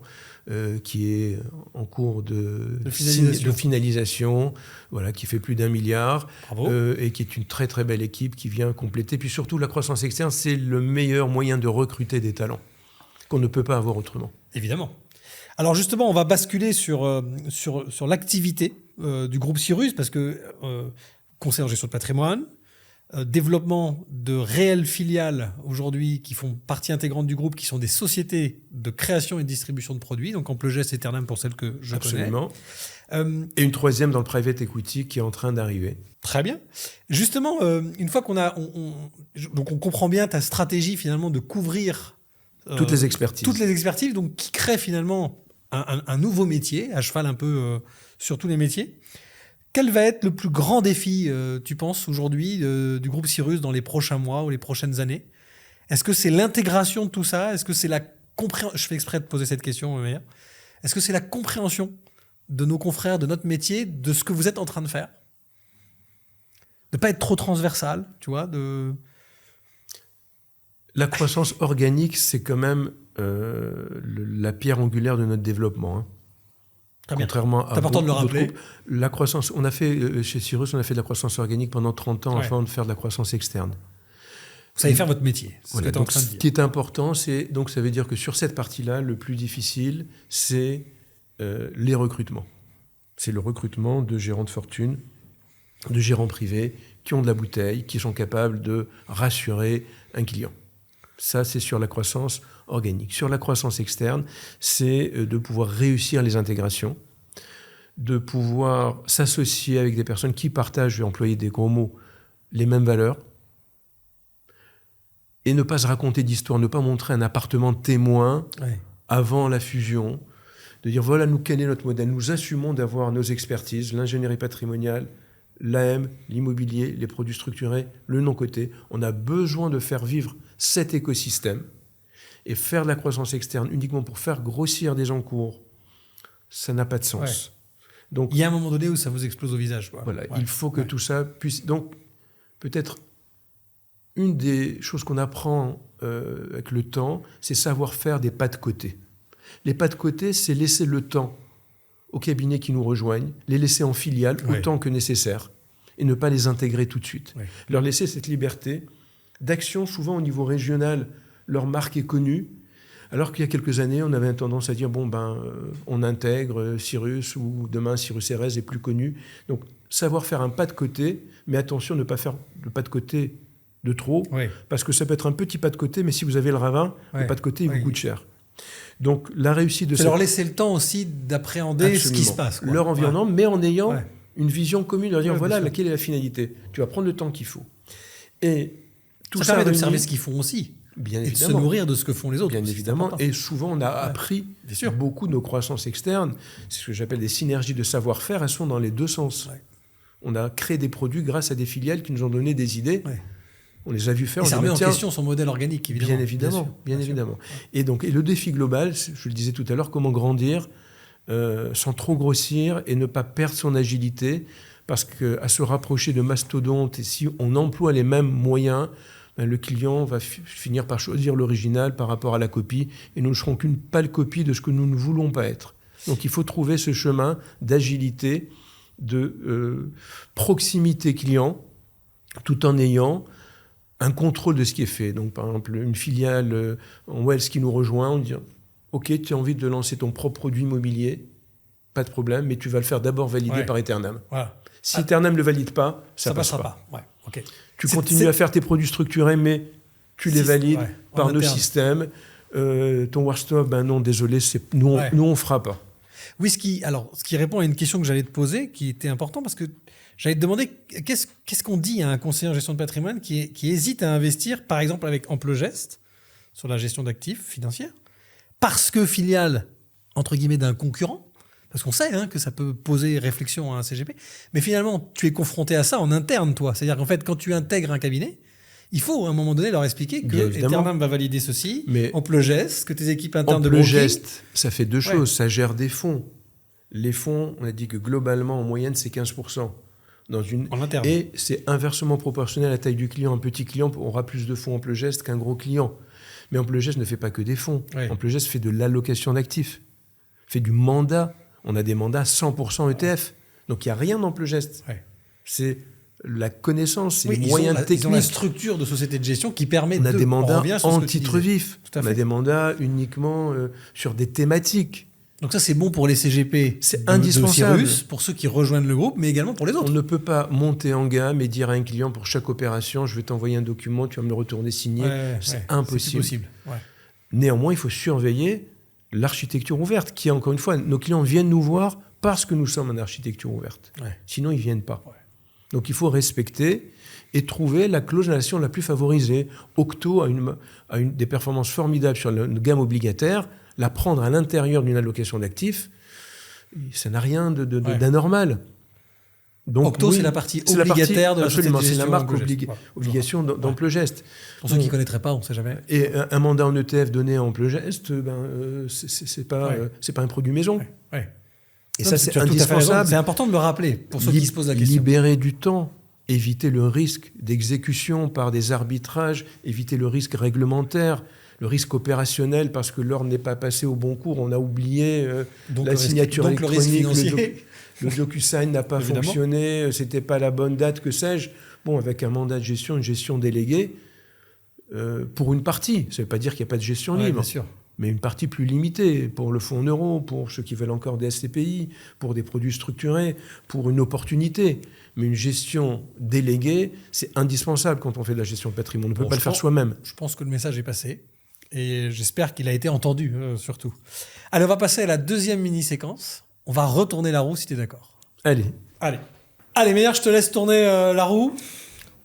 qui est en cours de finalisation, voilà, qui fait plus d'1 milliard, et qui est une très très belle équipe qui vient compléter. Puis surtout, la croissance externe, c'est le meilleur moyen de recruter des talents qu'on ne peut pas avoir autrement. Évidemment. Alors justement, on va basculer sur l'activité du groupe Cyrus, parce que conseil en gestion de patrimoine, développement de réelles filiales aujourd'hui qui font partie intégrante du groupe, qui sont des sociétés de création et de distribution de produits, donc Amplegest et Eternam pour celles que je connais. Et une 3e dans le private equity qui est en train d'arriver. Très bien. Justement, une fois qu'on a... donc on comprend bien ta stratégie finalement de couvrir... toutes les expertises. Donc qui crée finalement un nouveau métier, à cheval un peu sur tous les métiers. Quel va être le plus grand défi, tu penses, aujourd'hui, du groupe Cyrus dans les prochains mois ou les prochaines années? Est-ce que c'est l'intégration de tout ça? Est-ce que c'est la compréhension? Je fais exprès de poser cette question, Meyer. Est-ce que c'est la compréhension de nos confrères, de notre métier, de ce que vous êtes en train de faire? De ne pas être trop transversal, tu vois, La croissance organique, c'est quand même la pierre angulaire de notre développement. Hein. Contrairement à important de le rappeler. Groupes, la croissance, on a fait chez Cyrus, on a fait de la croissance organique pendant 30 ans avant de faire de la croissance externe. Vous savez faire votre métier. Voilà, donc ce qui est important, donc ça veut dire que sur cette partie-là, le plus difficile, c'est les recrutements. C'est le recrutement de gérants de fortune, de gérants privés qui ont de la bouteille, qui sont capables de rassurer un client. Ça, c'est sur la croissance organique. Sur la croissance externe, c'est de pouvoir réussir les intégrations, de pouvoir s'associer avec des personnes qui partagent, je vais employer des gros mots, les mêmes valeurs, et ne pas se raconter d'histoire, ne pas montrer un appartement témoin avant la fusion, de dire voilà, nous, quel est notre modèle? Nous assumons d'avoir nos expertises, l'ingénierie patrimoniale, l'AM, l'immobilier, les produits structurés, le non-coté. On a besoin de faire vivre cet écosystème. Et faire de la croissance externe uniquement pour faire grossir des encours, ça n'a pas de sens. Donc, il y a un moment donné où ça vous explose au visage. Quoi. Voilà, il faut que tout ça puisse... Donc, peut-être une des choses qu'on apprend avec le temps, c'est savoir faire des pas de côté. Les pas de côté, c'est laisser le temps aux cabinets qui nous rejoignent, les laisser en filiale autant que nécessaire et ne pas les intégrer tout de suite. Leur laisser cette liberté d'action, souvent au niveau régional, leur marque est connue, alors qu'il y a quelques années, on avait tendance à dire on intègre Cyrus, ou demain Cyrus Hérez est plus connu. Donc, savoir faire un pas de côté, mais attention, ne pas faire le pas de côté de trop, parce que ça peut être un petit pas de côté, mais si vous avez le ravin, le pas de côté, il vous coûte cher. Donc, la réussite de ça... leur laisser le temps aussi d'appréhender ce qui se passe. Quoi. Leur environnement, mais en ayant une vision commune, leur dire, voilà, quelle est la finalité. Tu vas prendre le temps qu'il faut. Et tout ça permet d'observer ce qu'ils font aussi. Bien et évidemment. de se nourrir de ce que font les autres. Bien évidemment. Et souvent, on a appris beaucoup de nos croissances externes. C'est ce que j'appelle des synergies de savoir-faire. Elles sont dans les deux sens. On a créé des produits grâce à des filiales qui nous ont donné des idées. On les a vus faire. Et ça remet en question son modèle organique, évidemment. Bien évidemment. Et donc, le défi global, je le disais tout à l'heure, comment grandir sans trop grossir et ne pas perdre son agilité. Parce qu'à se rapprocher de mastodontes, et si on emploie les mêmes moyens, le client va finir par choisir l'original par rapport à la copie, et nous ne serons qu'une pâle copie de ce que nous ne voulons pas être. Donc il faut trouver ce chemin d'agilité, de proximité client, tout en ayant un contrôle de ce qui est fait. Donc par exemple, une filiale en Wells qui nous rejoint, on dit « Ok, tu as envie de lancer ton propre produit immobilier, pas de problème, mais tu vas le faire d'abord valider par Eternam. Voilà. Si Eternam ne le valide pas, ça passera pas. Tu continues à faire tes produits structurés, mais tu les valides par nos systèmes. Ton Warstop, non, désolé, nous, on ne fera pas. Oui, ce qui répond à une question que j'allais te poser, qui était important, parce que j'allais te demander qu'est-ce qu'on dit à un conseiller en gestion de patrimoine qui hésite à investir, par exemple avec Amplegest, sur la gestion d'actifs financiers, parce que filiale, entre guillemets, d'un concurrent. Parce qu'on sait que ça peut poser réflexion à un CGP. Mais finalement, tu es confronté à ça en interne, toi. C'est-à-dire qu'en fait, quand tu intègres un cabinet, il faut à un moment donné leur expliquer que Eternam va valider ceci, Amplegest, que tes équipes internes de broking... Amplegest, ça fait deux choses. Ça gère des fonds. Les fonds, on a dit que globalement, en moyenne, c'est 15%. En interne. Et c'est inversement proportionnel à la taille du client. Un petit client aura plus de fonds Amplegest qu'un gros client. Mais Amplegest ne fait pas que des fonds. Amplegest fait de l'allocation d'actifs, fait du mandat. On a des mandats 100% ETF. Donc, il n'y a rien d'Amplegest. C'est la connaissance, c'est les moyens techniques. Ils ont la structure de société de gestion qui permet On a des mandats en titre vif. On a des mandats uniquement sur des thématiques. Donc ça, c'est bon pour les CGP c'est indispensable. De Cyrus, pour ceux qui rejoignent le groupe, mais également pour les autres. On ne peut pas monter en gamme et dire à un client, pour chaque opération, je vais t'envoyer un document, tu vas me le retourner signé. C'est impossible. C'est possible. Néanmoins, il faut surveiller l'architecture ouverte, qui, encore une fois, nos clients viennent nous voir parce que nous sommes en architecture ouverte. Sinon, ils ne viennent pas. Donc, il faut respecter et trouver la clause d'annulation la plus favorisée. Octo a des performances formidables sur une gamme obligataire. La prendre à l'intérieur d'une allocation d'actifs, ça n'a rien d'anormal. Donc, Octo, c'est la partie obligataire de la société de gestion. C'est la marque obligation d'Amplegest. Pour ceux qui ne connaîtraient pas, on ne sait jamais. Et un mandat en ETF donné à Amplegest, c'est pas un produit maison. Et ça, c'est indispensable. C'est important de le rappeler pour ceux qui se posent la question. Libérer du temps, éviter le risque d'exécution par des arbitrages, éviter le risque réglementaire, le risque opérationnel parce que l'ordre n'est pas passé au bon cours, on a oublié la signature électronique, le DocuSign n'a pas fonctionné, c'était pas la bonne date, que sais-je. Bon, avec un mandat de gestion, une gestion déléguée, pour une partie, ça ne veut pas dire qu'il n'y a pas de gestion libre, bien sûr. Mais une partie plus limitée, pour le fonds en euros, pour ceux qui veulent encore des SCPI, pour des produits structurés, pour une opportunité. Mais une gestion déléguée, c'est indispensable quand on fait de la gestion de patrimoine. On ne peut pas le faire soi-même. Je pense que le message est passé. Et j'espère qu'il a été entendu, surtout. Allez, on va passer à la deuxième mini-séquence. On va retourner la roue, si tu es d'accord. Allez, Meillard, je te laisse tourner la roue.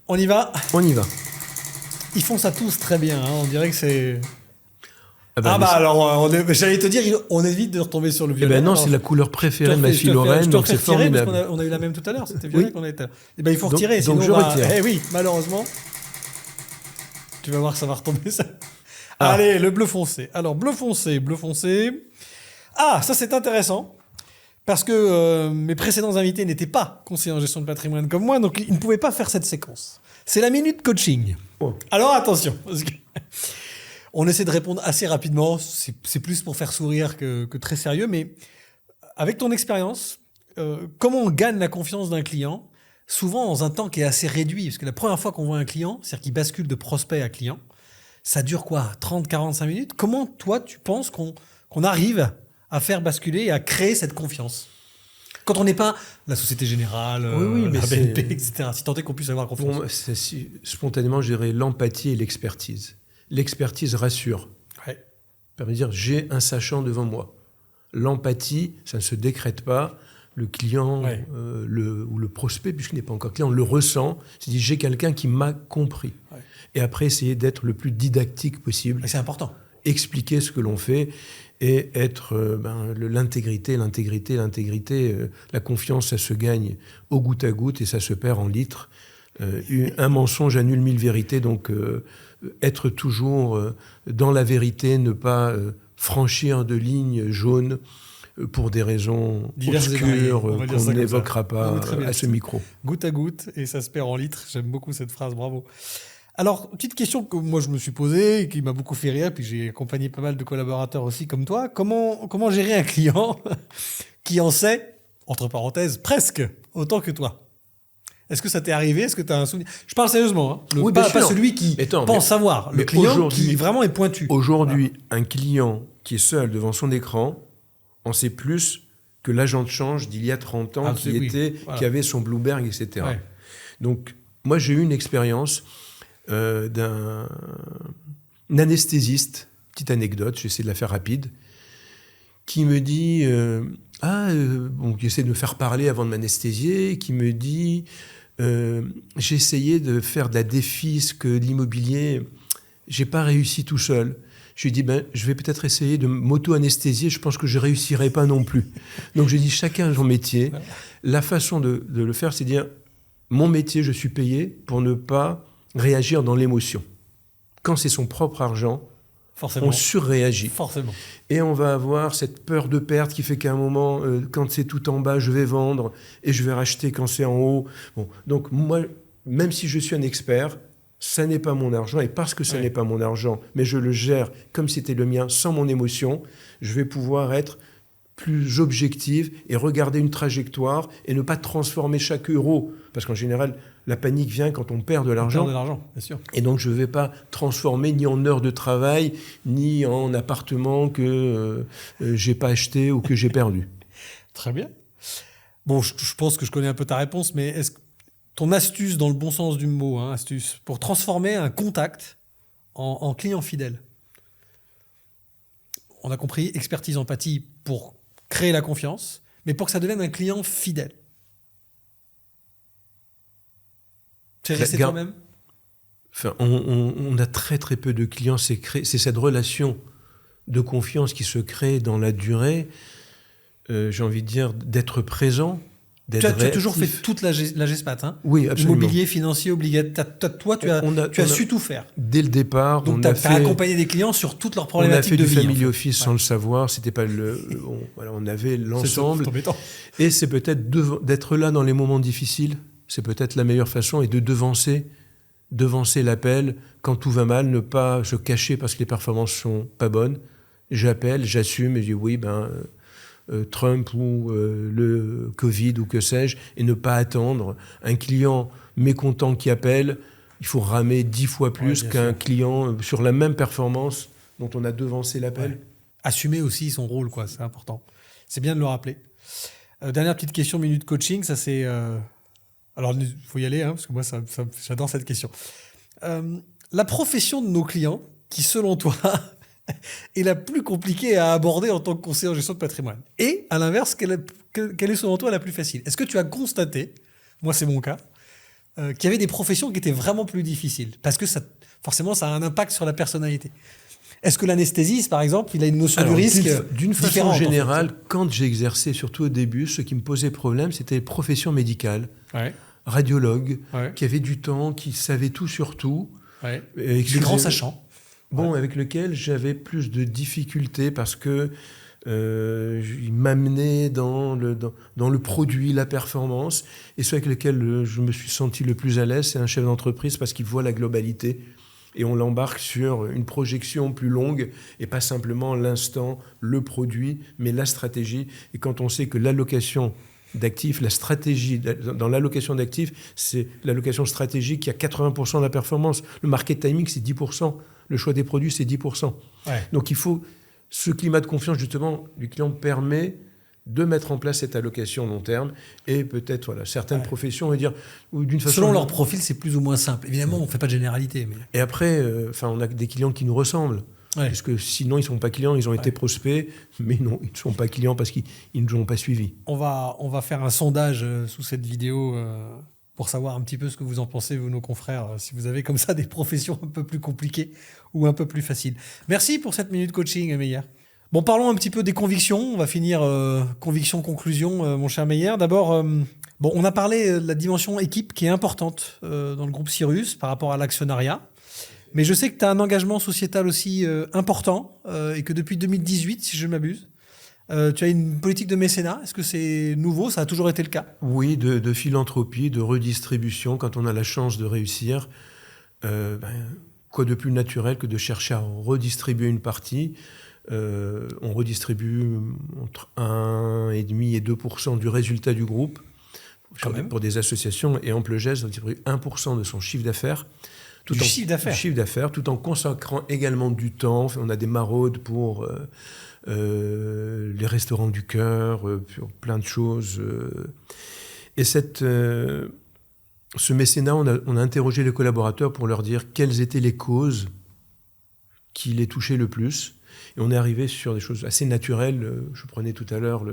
On y va ? On y va. Ils font ça tous très bien. On dirait que c'est... alors, j'allais te dire, on évite de retomber sur le violet. Non, c'est la couleur préférée de ma fille Lorraine, donc c'est formidable. Parce qu'on a eu la même tout à l'heure, c'était violet qu'on a été. Il faut retirer, donc je retire. Oui, malheureusement. Tu vas voir que ça va retomber, ça. Ah. Allez, le bleu foncé. Alors, bleu foncé, bleu foncé. Ah, ça c'est intéressant. Parce que mes précédents invités n'étaient pas conseillers en gestion de patrimoine comme moi, donc ils ne pouvaient pas faire cette séquence. C'est la minute coaching. Oh. Alors attention, parce que on essaie de répondre assez rapidement, c'est plus pour faire sourire que très sérieux, mais avec ton expérience, comment on gagne la confiance d'un client, souvent dans un temps qui est assez réduit, parce que la première fois qu'on voit un client, c'est-à-dire qu'il bascule de prospect à client, ça dure quoi, 30-45 minutes? Comment toi tu penses qu'on arrive à faire basculer et à créer cette confiance quand on n'est pas la Société Générale, mais la BNP, etc. Si tant est qu'on puisse avoir confiance. Pour moi, spontanément, je dirais l'empathie et l'expertise. L'expertise rassure. Ouais. Permet de dire, j'ai un sachant devant moi. L'empathie, ça ne se décrète pas. Le client Ouais. ou le prospect, puisqu'il n'est pas encore client, le ressent. Il dit, j'ai quelqu'un qui m'a compris. Ouais. Et après, essayer d'être le plus didactique possible. Et c'est important. Expliquer ce que l'on fait et être l'intégrité. La confiance, ça se gagne au goutte à goutte et ça se perd en litres. Un mensonge annule 1000 vérités, donc être toujours dans la vérité, ne pas franchir de lignes jaunes pour des raisons Diverses et variées, obscures on va dire ça qu'on comme ça. n'évoquera pas Non, mais très bien. à ce micro. Goutte à goutte, et ça se perd en litres. J'aime beaucoup cette phrase, bravo. Alors, petite question que moi je me suis posée, et qui m'a beaucoup fait rire, puis j'ai accompagné pas mal de collaborateurs aussi comme toi. Comment gérer un client qui en sait, entre parenthèses, presque autant que toi? Est-ce que ça t'est arrivé? Est-ce que tu as un souvenir? Je parle sérieusement, hein. Oui, bien pas sûr. celui qui pense savoir, le mais client aujourd'hui- qui vraiment est pointu. Aujourd'hui, un client qui est seul devant son écran en sait plus que l'agent de change d'il y a 30 ans Ah, qui voilà. qui avait son Bloomberg, etc. Ouais. Donc, moi, j'ai eu une expérience d'un anesthésiste, petite anecdote, j'essaie de la faire rapide, qui me dit, qui essaie de me faire parler avant de m'anesthésier, qui me dit, j'ai essayé de faire de la défisque, de l'immobilier, j'ai pas réussi tout seul. Je lui ai dit, je vais peut-être essayer de m'auto-anesthésier, je pense que je réussirai pas non plus. Donc j'ai dit, chacun a son métier. La façon de le faire, c'est dire, mon métier, je suis payé pour ne pas réagir dans l'émotion. Quand c'est son propre argent, Forcément. on surréagit. Forcément. Et on va avoir cette peur de perte qui fait qu'à un moment, quand c'est tout en bas, je vais vendre et je vais racheter quand c'est en haut. Bon, donc moi, même si je suis un expert, ça n'est pas mon argent. Et parce que ça n'est pas mon argent, mais je le gère comme si c'était le mien, sans mon émotion, je vais pouvoir être plus objective et regarder une trajectoire et ne pas transformer chaque euro. Parce qu'en général, la panique vient quand on perd de l'argent. De l'argent, bien sûr. Et donc, je ne vais pas transformer ni en heures de travail, ni en appartement que j'ai pas acheté ou que j'ai perdu. Très bien. Bon, je pense que je connais un peu ta réponse, mais est-ce que ton astuce, dans le bon sens du mot, hein, astuce, pour transformer un contact en client fidèle? On a compris, expertise, empathie pour créer la confiance, mais pour que ça devienne un client fidèle. C'est rester toi-même? Enfin, on a très très peu de clients. C'est cette relation de confiance qui se crée dans la durée. J'ai envie de dire d'être présent, d'être Tu as réactif. toujours fait toute la GESPAT, hein? Oui, absolument. Immobilier, financier, obligataire. Toi, tu as su tout faire. Dès le départ, Donc, tu as accompagné des clients sur toutes leurs problématiques de vie. On a fait du family en fait. office sans le savoir. C'était pas on avait l'ensemble. C'est embêtant. Et c'est peut-être d'être là dans les moments difficiles. C'est peut-être la meilleure façon, et de devancer l'appel quand tout va mal, ne pas se cacher parce que les performances sont pas bonnes. J'appelle, j'assume et je dis oui, Trump ou le Covid ou que sais-je, et ne pas attendre. Un client mécontent qui appelle, il faut ramer 10 fois plus qu'un client sur la même performance dont on a devancé l'appel. Ouais. Assumer aussi son rôle, quoi, c'est important. C'est bien de le rappeler. Dernière petite question, minute coaching, ça c'est... Alors, il faut y aller, hein, parce que moi, j'adore cette question. La profession de nos clients, qui selon toi est la plus compliquée à aborder en tant que conseiller en gestion de patrimoine, et à l'inverse, quelle est selon toi la plus facile? Est-ce que tu as constaté, moi c'est mon cas, qu'il y avait des professions qui étaient vraiment plus difficiles? Parce que forcément, ça a un impact sur la personnalité. Est-ce que l'anesthésiste, par exemple, il a une notion du risque d'une façon générale, quand j'ai exercé, surtout au début, ce qui me posait problème, c'était les professions médicales. Ouais. Radiologues, qui avaient du temps, qui savaient tout sur tout. Ouais. Des grands sachants. avec lequel j'avais plus de difficultés parce que il m'amenait dans le produit, la performance, et ceux avec lesquels je me suis senti le plus à l'aise, c'est un chef d'entreprise parce qu'il voit la globalité et on l'embarque sur une projection plus longue et pas simplement l'instant, le produit, mais la stratégie. Et quand on sait que l'allocation d'actifs, la stratégie, dans l'allocation d'actifs, c'est l'allocation stratégique qui a 80% de la performance. Le market timing, c'est 10%. Le choix des produits, c'est 10%. Ouais. Donc il faut... Ce climat de confiance, justement, du client permet de mettre en place cette allocation long terme et peut-être certaines professions, dire, ou d'une façon... Selon leur profil, c'est plus ou moins simple. Évidemment, on ne fait pas de généralité. Mais... Et après, on a des clients qui nous ressemblent. Parce que sinon, ils ne sont pas clients, ils ont été prospects, mais non, ils ne sont pas clients parce qu'ils ne nous ont pas suivis. On va faire un sondage sous cette vidéo pour savoir un petit peu ce que vous en pensez, vous, nos confrères, si vous avez comme ça des professions un peu plus compliquées ou un peu plus faciles. Merci pour cette minute coaching, Meyer. Bon, parlons un petit peu des convictions. On va finir conviction-conclusion, mon cher Meyer. D'abord, on a parlé de la dimension équipe qui est importante dans le groupe Cyrus par rapport à l'actionnariat. Mais je sais que tu as un engagement sociétal aussi important et que depuis 2018, si je ne m'abuse, tu as une politique de mécénat. Est-ce que c'est nouveau? Ça a toujours été le cas? Oui, de philanthropie, de redistribution, quand on a la chance de réussir. Quoi de plus naturel que de chercher à redistribuer une partie? On redistribue entre 1,5 et 2% du résultat du groupe pour des associations. Et Amplegès, on distribue 1% de son chiffre d'affaires. Chiffre d'affaires, tout en consacrant également du temps. On a des maraudes pour les restaurants du cœur, pour plein de choses. Et ce mécénat, on a interrogé les collaborateurs pour leur dire quelles étaient les causes qui les touchaient le plus. Et on est arrivé sur des choses assez naturelles. Je prenais tout à l'heure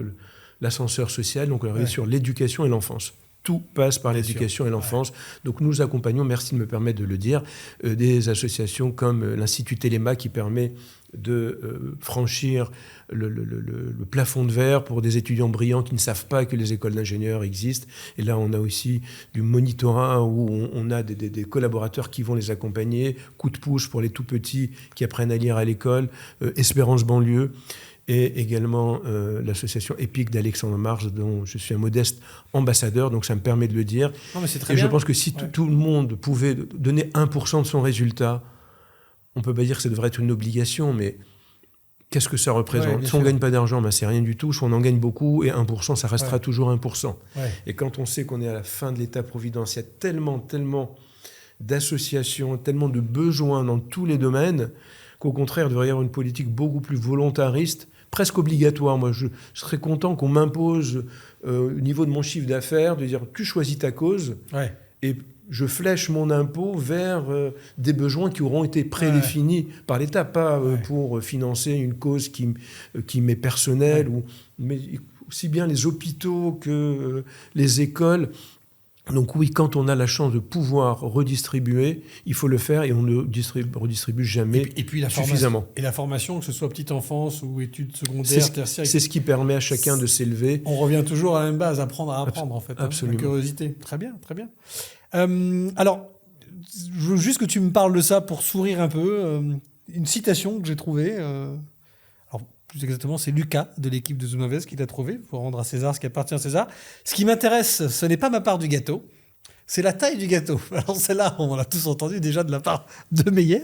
l'ascenseur social, donc on est arrivé sur l'éducation et l'enfance. Tout passe par l'éducation et l'enfance. Donc nous accompagnons, merci de me permettre de le dire, des associations comme l'Institut Téléma qui permet de franchir le plafond de verre pour des étudiants brillants qui ne savent pas que les écoles d'ingénieurs existent. Et là, on a aussi du monitorat où on a des collaborateurs qui vont les accompagner, coup de pouce pour les tout-petits qui apprennent à lire à l'école, Espérance banlieue. Et également l'association EPIC d'Alexandre Marge, dont je suis un modeste ambassadeur, donc ça me permet de le dire. Non, mais c'est très bien. Je pense que si tout le monde pouvait donner 1% de son résultat, on ne peut pas dire que ça devrait être une obligation, mais qu'est-ce que ça représente? Si on ne gagne pas d'argent, c'est rien du tout. Si on en gagne beaucoup, et 1%, ça restera toujours 1%. Et quand on sait qu'on est à la fin de l'État-providence, il y a tellement d'associations, tellement de besoins dans tous les domaines, qu'au contraire, il devrait y avoir une politique beaucoup plus volontariste, presque obligatoire. Moi, je serais content qu'on m'impose, au niveau de mon chiffre d'affaires, de dire tu choisis ta cause et je flèche mon impôt vers des besoins qui auront été prédéfinis par l'État, pas pour financer une cause qui m'est personnelle, mais aussi bien les hôpitaux que les écoles. Donc oui, quand on a la chance de pouvoir redistribuer, il faut le faire et on ne redistribue jamais et puis suffisamment. Et la formation, que ce soit petite enfance ou études secondaires, tertiaires... C'est ce qui permet à chacun de s'élever. On revient toujours à la même base, apprendre à apprendre en fait. Absolument. La curiosité. Très bien, très bien. Alors, je veux juste que tu me parles de ça pour sourire un peu. Une citation que j'ai trouvée... Plus exactement, c'est Lucas de l'équipe de Zoom Invest qui l'a trouvé. Il faut rendre à César ce qui appartient à César. Ce qui m'intéresse, ce n'est pas ma part du gâteau, c'est la taille du gâteau. Alors celle-là, on l'a tous entendu déjà de la part de Meyer.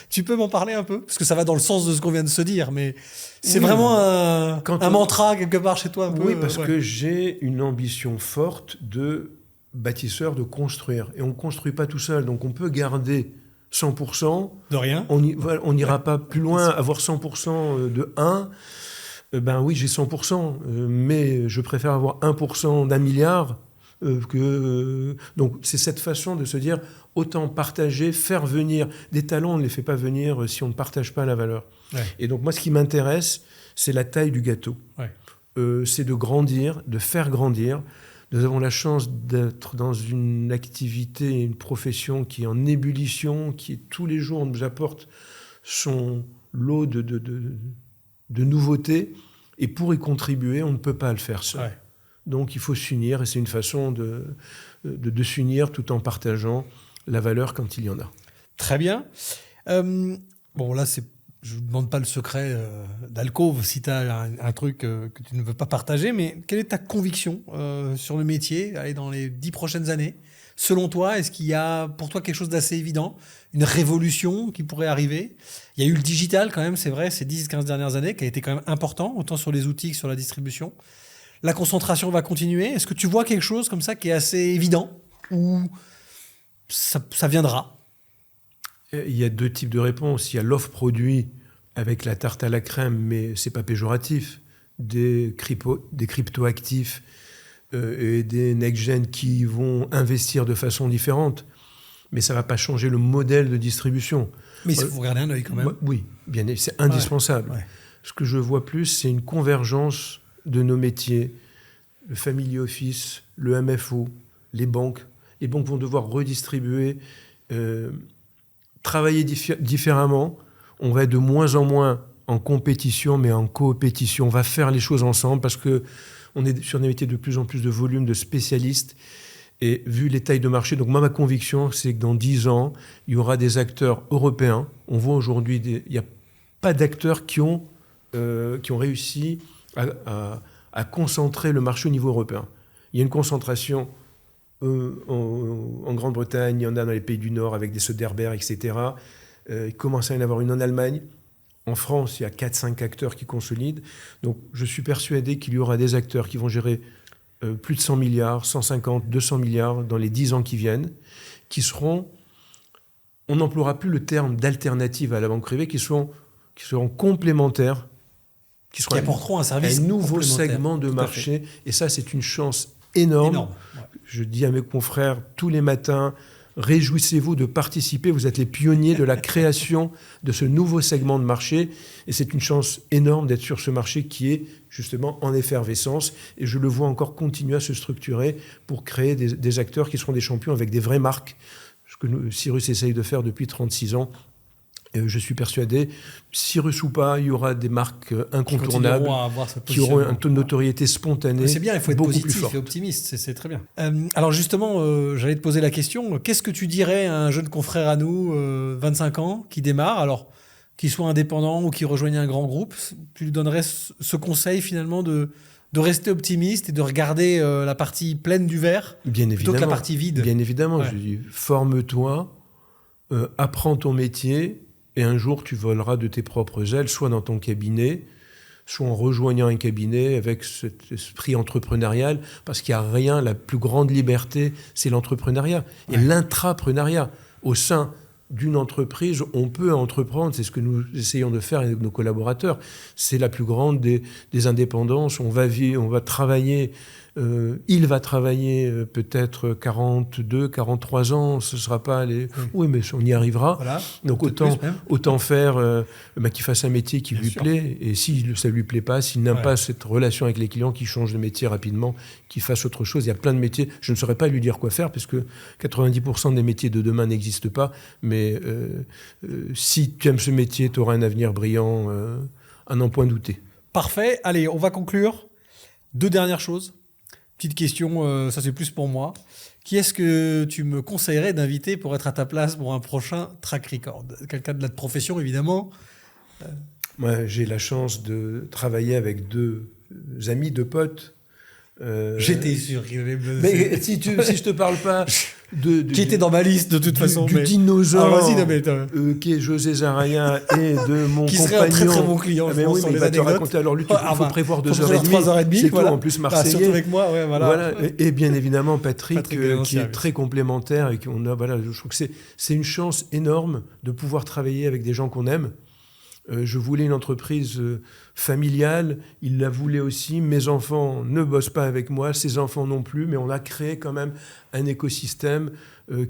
Tu peux m'en parler un peu? Parce que ça va dans le sens de ce qu'on vient de se dire, mais c'est vraiment un mantra quelque part chez toi un peu. Oui, parce que j'ai une ambition forte de bâtisseur, de construire. Et on ne construit pas tout seul, donc on peut garder 100%. De rien. On n'ira pas plus loin, avoir 100% de 1. Oui, j'ai 100%, mais je préfère avoir 1% d'un milliard que... Donc, c'est cette façon de se dire, autant partager, faire venir. Des talents, on ne les fait pas venir si on ne partage pas la valeur. Et donc, moi, ce qui m'intéresse, c'est la taille du gâteau. C'est de grandir, de faire grandir. Nous avons la chance d'être dans une activité, une profession qui est en ébullition, qui tous les jours nous apporte son lot de nouveautés. Et pour y contribuer, on ne peut pas le faire seul. Donc il faut s'unir, et c'est une façon de s'unir tout en partageant la valeur quand il y en a. Très bien. Bon, là, je ne vous demande pas le secret d'alcôve si tu as un truc que tu ne veux pas partager, mais quelle est ta conviction sur le métier dans les 10 prochaines années? Selon toi, est-ce qu'il y a pour toi quelque chose d'assez évident, une révolution qui pourrait arriver? Il y a eu le digital quand même, c'est vrai, ces 10-15 dernières années, qui a été quand même important, autant sur les outils que sur la distribution. La concentration va continuer. Est-ce que tu vois quelque chose comme ça qui est assez évident ou ça viendra? Il y a 2 types de réponses. Il y a l'offre produit avec la tarte à la crème, mais c'est pas péjoratif, des crypto-actifs et des next-gen qui vont investir de façon différente. Mais ça ne va pas changer le modèle de distribution. Mais il faut garder un œil quand même. Oui, bien, c'est indispensable. Ouais. Ce que je vois plus, c'est une convergence de nos métiers. Le family office, le MFO, les banques. Les banques vont devoir redistribuer, travailler différemment. On va être de moins en moins en compétition, mais en coopétition. On va faire les choses ensemble parce qu'on est sur des métiers de plus en plus de volume, de spécialistes. Et vu les tailles de marché, donc moi, ma conviction, c'est que dans 10 ans, il y aura des acteurs européens. On voit aujourd'hui, il n'y a pas d'acteurs qui ont réussi à concentrer le marché au niveau européen. Il y a une concentration en Grande-Bretagne, il y en a dans les pays du Nord avec des Soderbergh, etc. Il commence à y en avoir une en Allemagne. En France, il y a 4-5 acteurs qui consolident. Donc je suis persuadé qu'il y aura des acteurs qui vont gérer plus de 100 milliards, 150, 200 milliards dans les 10 ans qui viennent, qui seront, on n'emploiera plus le terme d'alternative à la banque privée, qui seront complémentaires, qui apporteront un service nouveau segment de marché. Et ça, c'est une chance énorme. Ouais. Je dis à mes confrères tous les matins, réjouissez-vous de participer, vous êtes les pionniers de la création de ce nouveau segment de marché et c'est une chance énorme d'être sur ce marché qui est justement en effervescence et je le vois encore continuer à se structurer pour créer des acteurs qui seront des champions avec des vraies marques, ce que Cyrus essaye de faire depuis 36 ans. Je suis persuadé, Cyrus ou pas, il y aura des marques incontournables qui auront un taux de notoriété spontané. C'est bien, il faut être positif et optimiste, c'est très bien. Alors justement, j'allais te poser la question, qu'est-ce que tu dirais à un jeune confrère à nous, 25 ans, qui démarre, alors qu'il soit indépendant ou qui rejoigne un grand groupe, tu lui donnerais ce conseil finalement de rester optimiste et de regarder la partie pleine du verre plutôt que la partie vide? Bien évidemment, je dis, forme-toi, apprends ton métier, et un jour, tu voleras de tes propres ailes, soit dans ton cabinet, soit en rejoignant un cabinet avec cet esprit entrepreneurial, parce qu'il n'y a rien, la plus grande liberté, c'est l'entrepreneuriat. Et l'intrapreneuriat, au sein d'une entreprise, on peut entreprendre, c'est ce que nous essayons de faire avec nos collaborateurs. C'est la plus grande des indépendances, on va travailler... il va travailler peut-être 42, 43 ans, ce ne sera pas les... Oui, mais on y arrivera. Voilà, donc autant faire qu'il fasse un métier qui lui plaît. Et si ça ne lui plaît pas, s'il n'a pas cette relation avec les clients, qu'il change de métier rapidement, qu'il fasse autre chose. Il y a plein de métiers. Je ne saurais pas lui dire quoi faire, parce que 90% des métiers de demain n'existent pas. Mais si tu aimes ce métier, tu auras un avenir brillant, à n'en point douter. Parfait. Allez, on va conclure. 2 dernières choses. Petite question, ça c'est plus pour moi. Qui est-ce que tu me conseillerais d'inviter pour être à ta place pour un prochain track record? Quelqu'un de la profession, évidemment. Moi, j'ai la chance de travailler avec 2 amis, 2 potes. J'étais sûr qu'il allait me... Mais si je te parle pas qui était dans ma liste de toute façon, du dinosaure qui est José Zarraïa et de mon qui compagnon, serait un très très bon client. Mais oui, mais il va te raconter. Alors lui, il faut prévoir 2h30. 3h30. C'est voilà. Tout en plus marseillais. Surtout avec moi, voilà. Et bien évidemment Patrick qui est très complémentaire et qu'on a. Voilà, je trouve que c'est une chance énorme de pouvoir travailler avec des gens qu'on aime. Je voulais une entreprise familiale, il la voulait aussi. Mes enfants ne bossent pas avec moi, ses enfants non plus, mais on a créé quand même un écosystème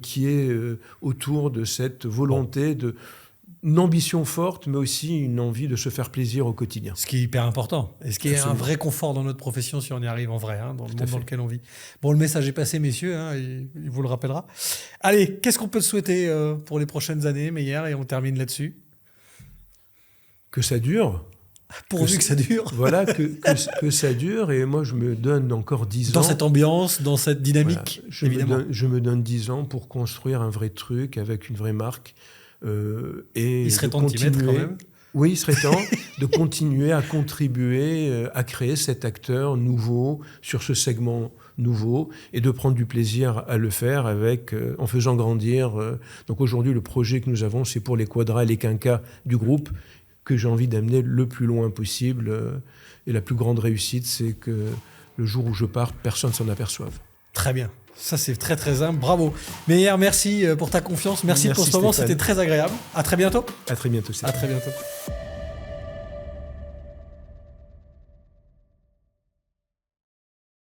qui est autour de cette volonté une ambition forte, mais aussi une envie de se faire plaisir au quotidien. Ce qui est hyper important, et ce qui est un vrai confort dans notre profession si on y arrive en vrai, dans le monde dans lequel on vit. Bon, le message est passé, messieurs, il vous le rappellera. Allez, qu'est-ce qu'on peut te souhaiter pour les prochaines années, Meyer, et on termine là-dessus? Que ça dure. Pourvu que ça dure. Voilà, que ça dure. Et moi, je me donne encore 10 ans. Dans cette ambiance, dans cette dynamique, voilà, je me donne 10 ans pour construire un vrai truc avec une vraie marque. Et il serait de temps de t'y mettre quand même. Oui, il serait temps de continuer à contribuer à créer cet acteur nouveau sur ce segment nouveau et de prendre du plaisir à le faire en faisant grandir. Donc aujourd'hui, le projet que nous avons, c'est pour les quadras et les quinquas du groupe que j'ai envie d'amener le plus loin possible. Et la plus grande réussite, c'est que le jour où je pars, personne ne s'en aperçoive. Très bien. Ça, c'est très, très humble. Bravo. Meyer, merci pour ta confiance. Merci pour ce moment. Stéphane. C'était très agréable. À très bientôt. À très bientôt, À Stéphane. très bientôt.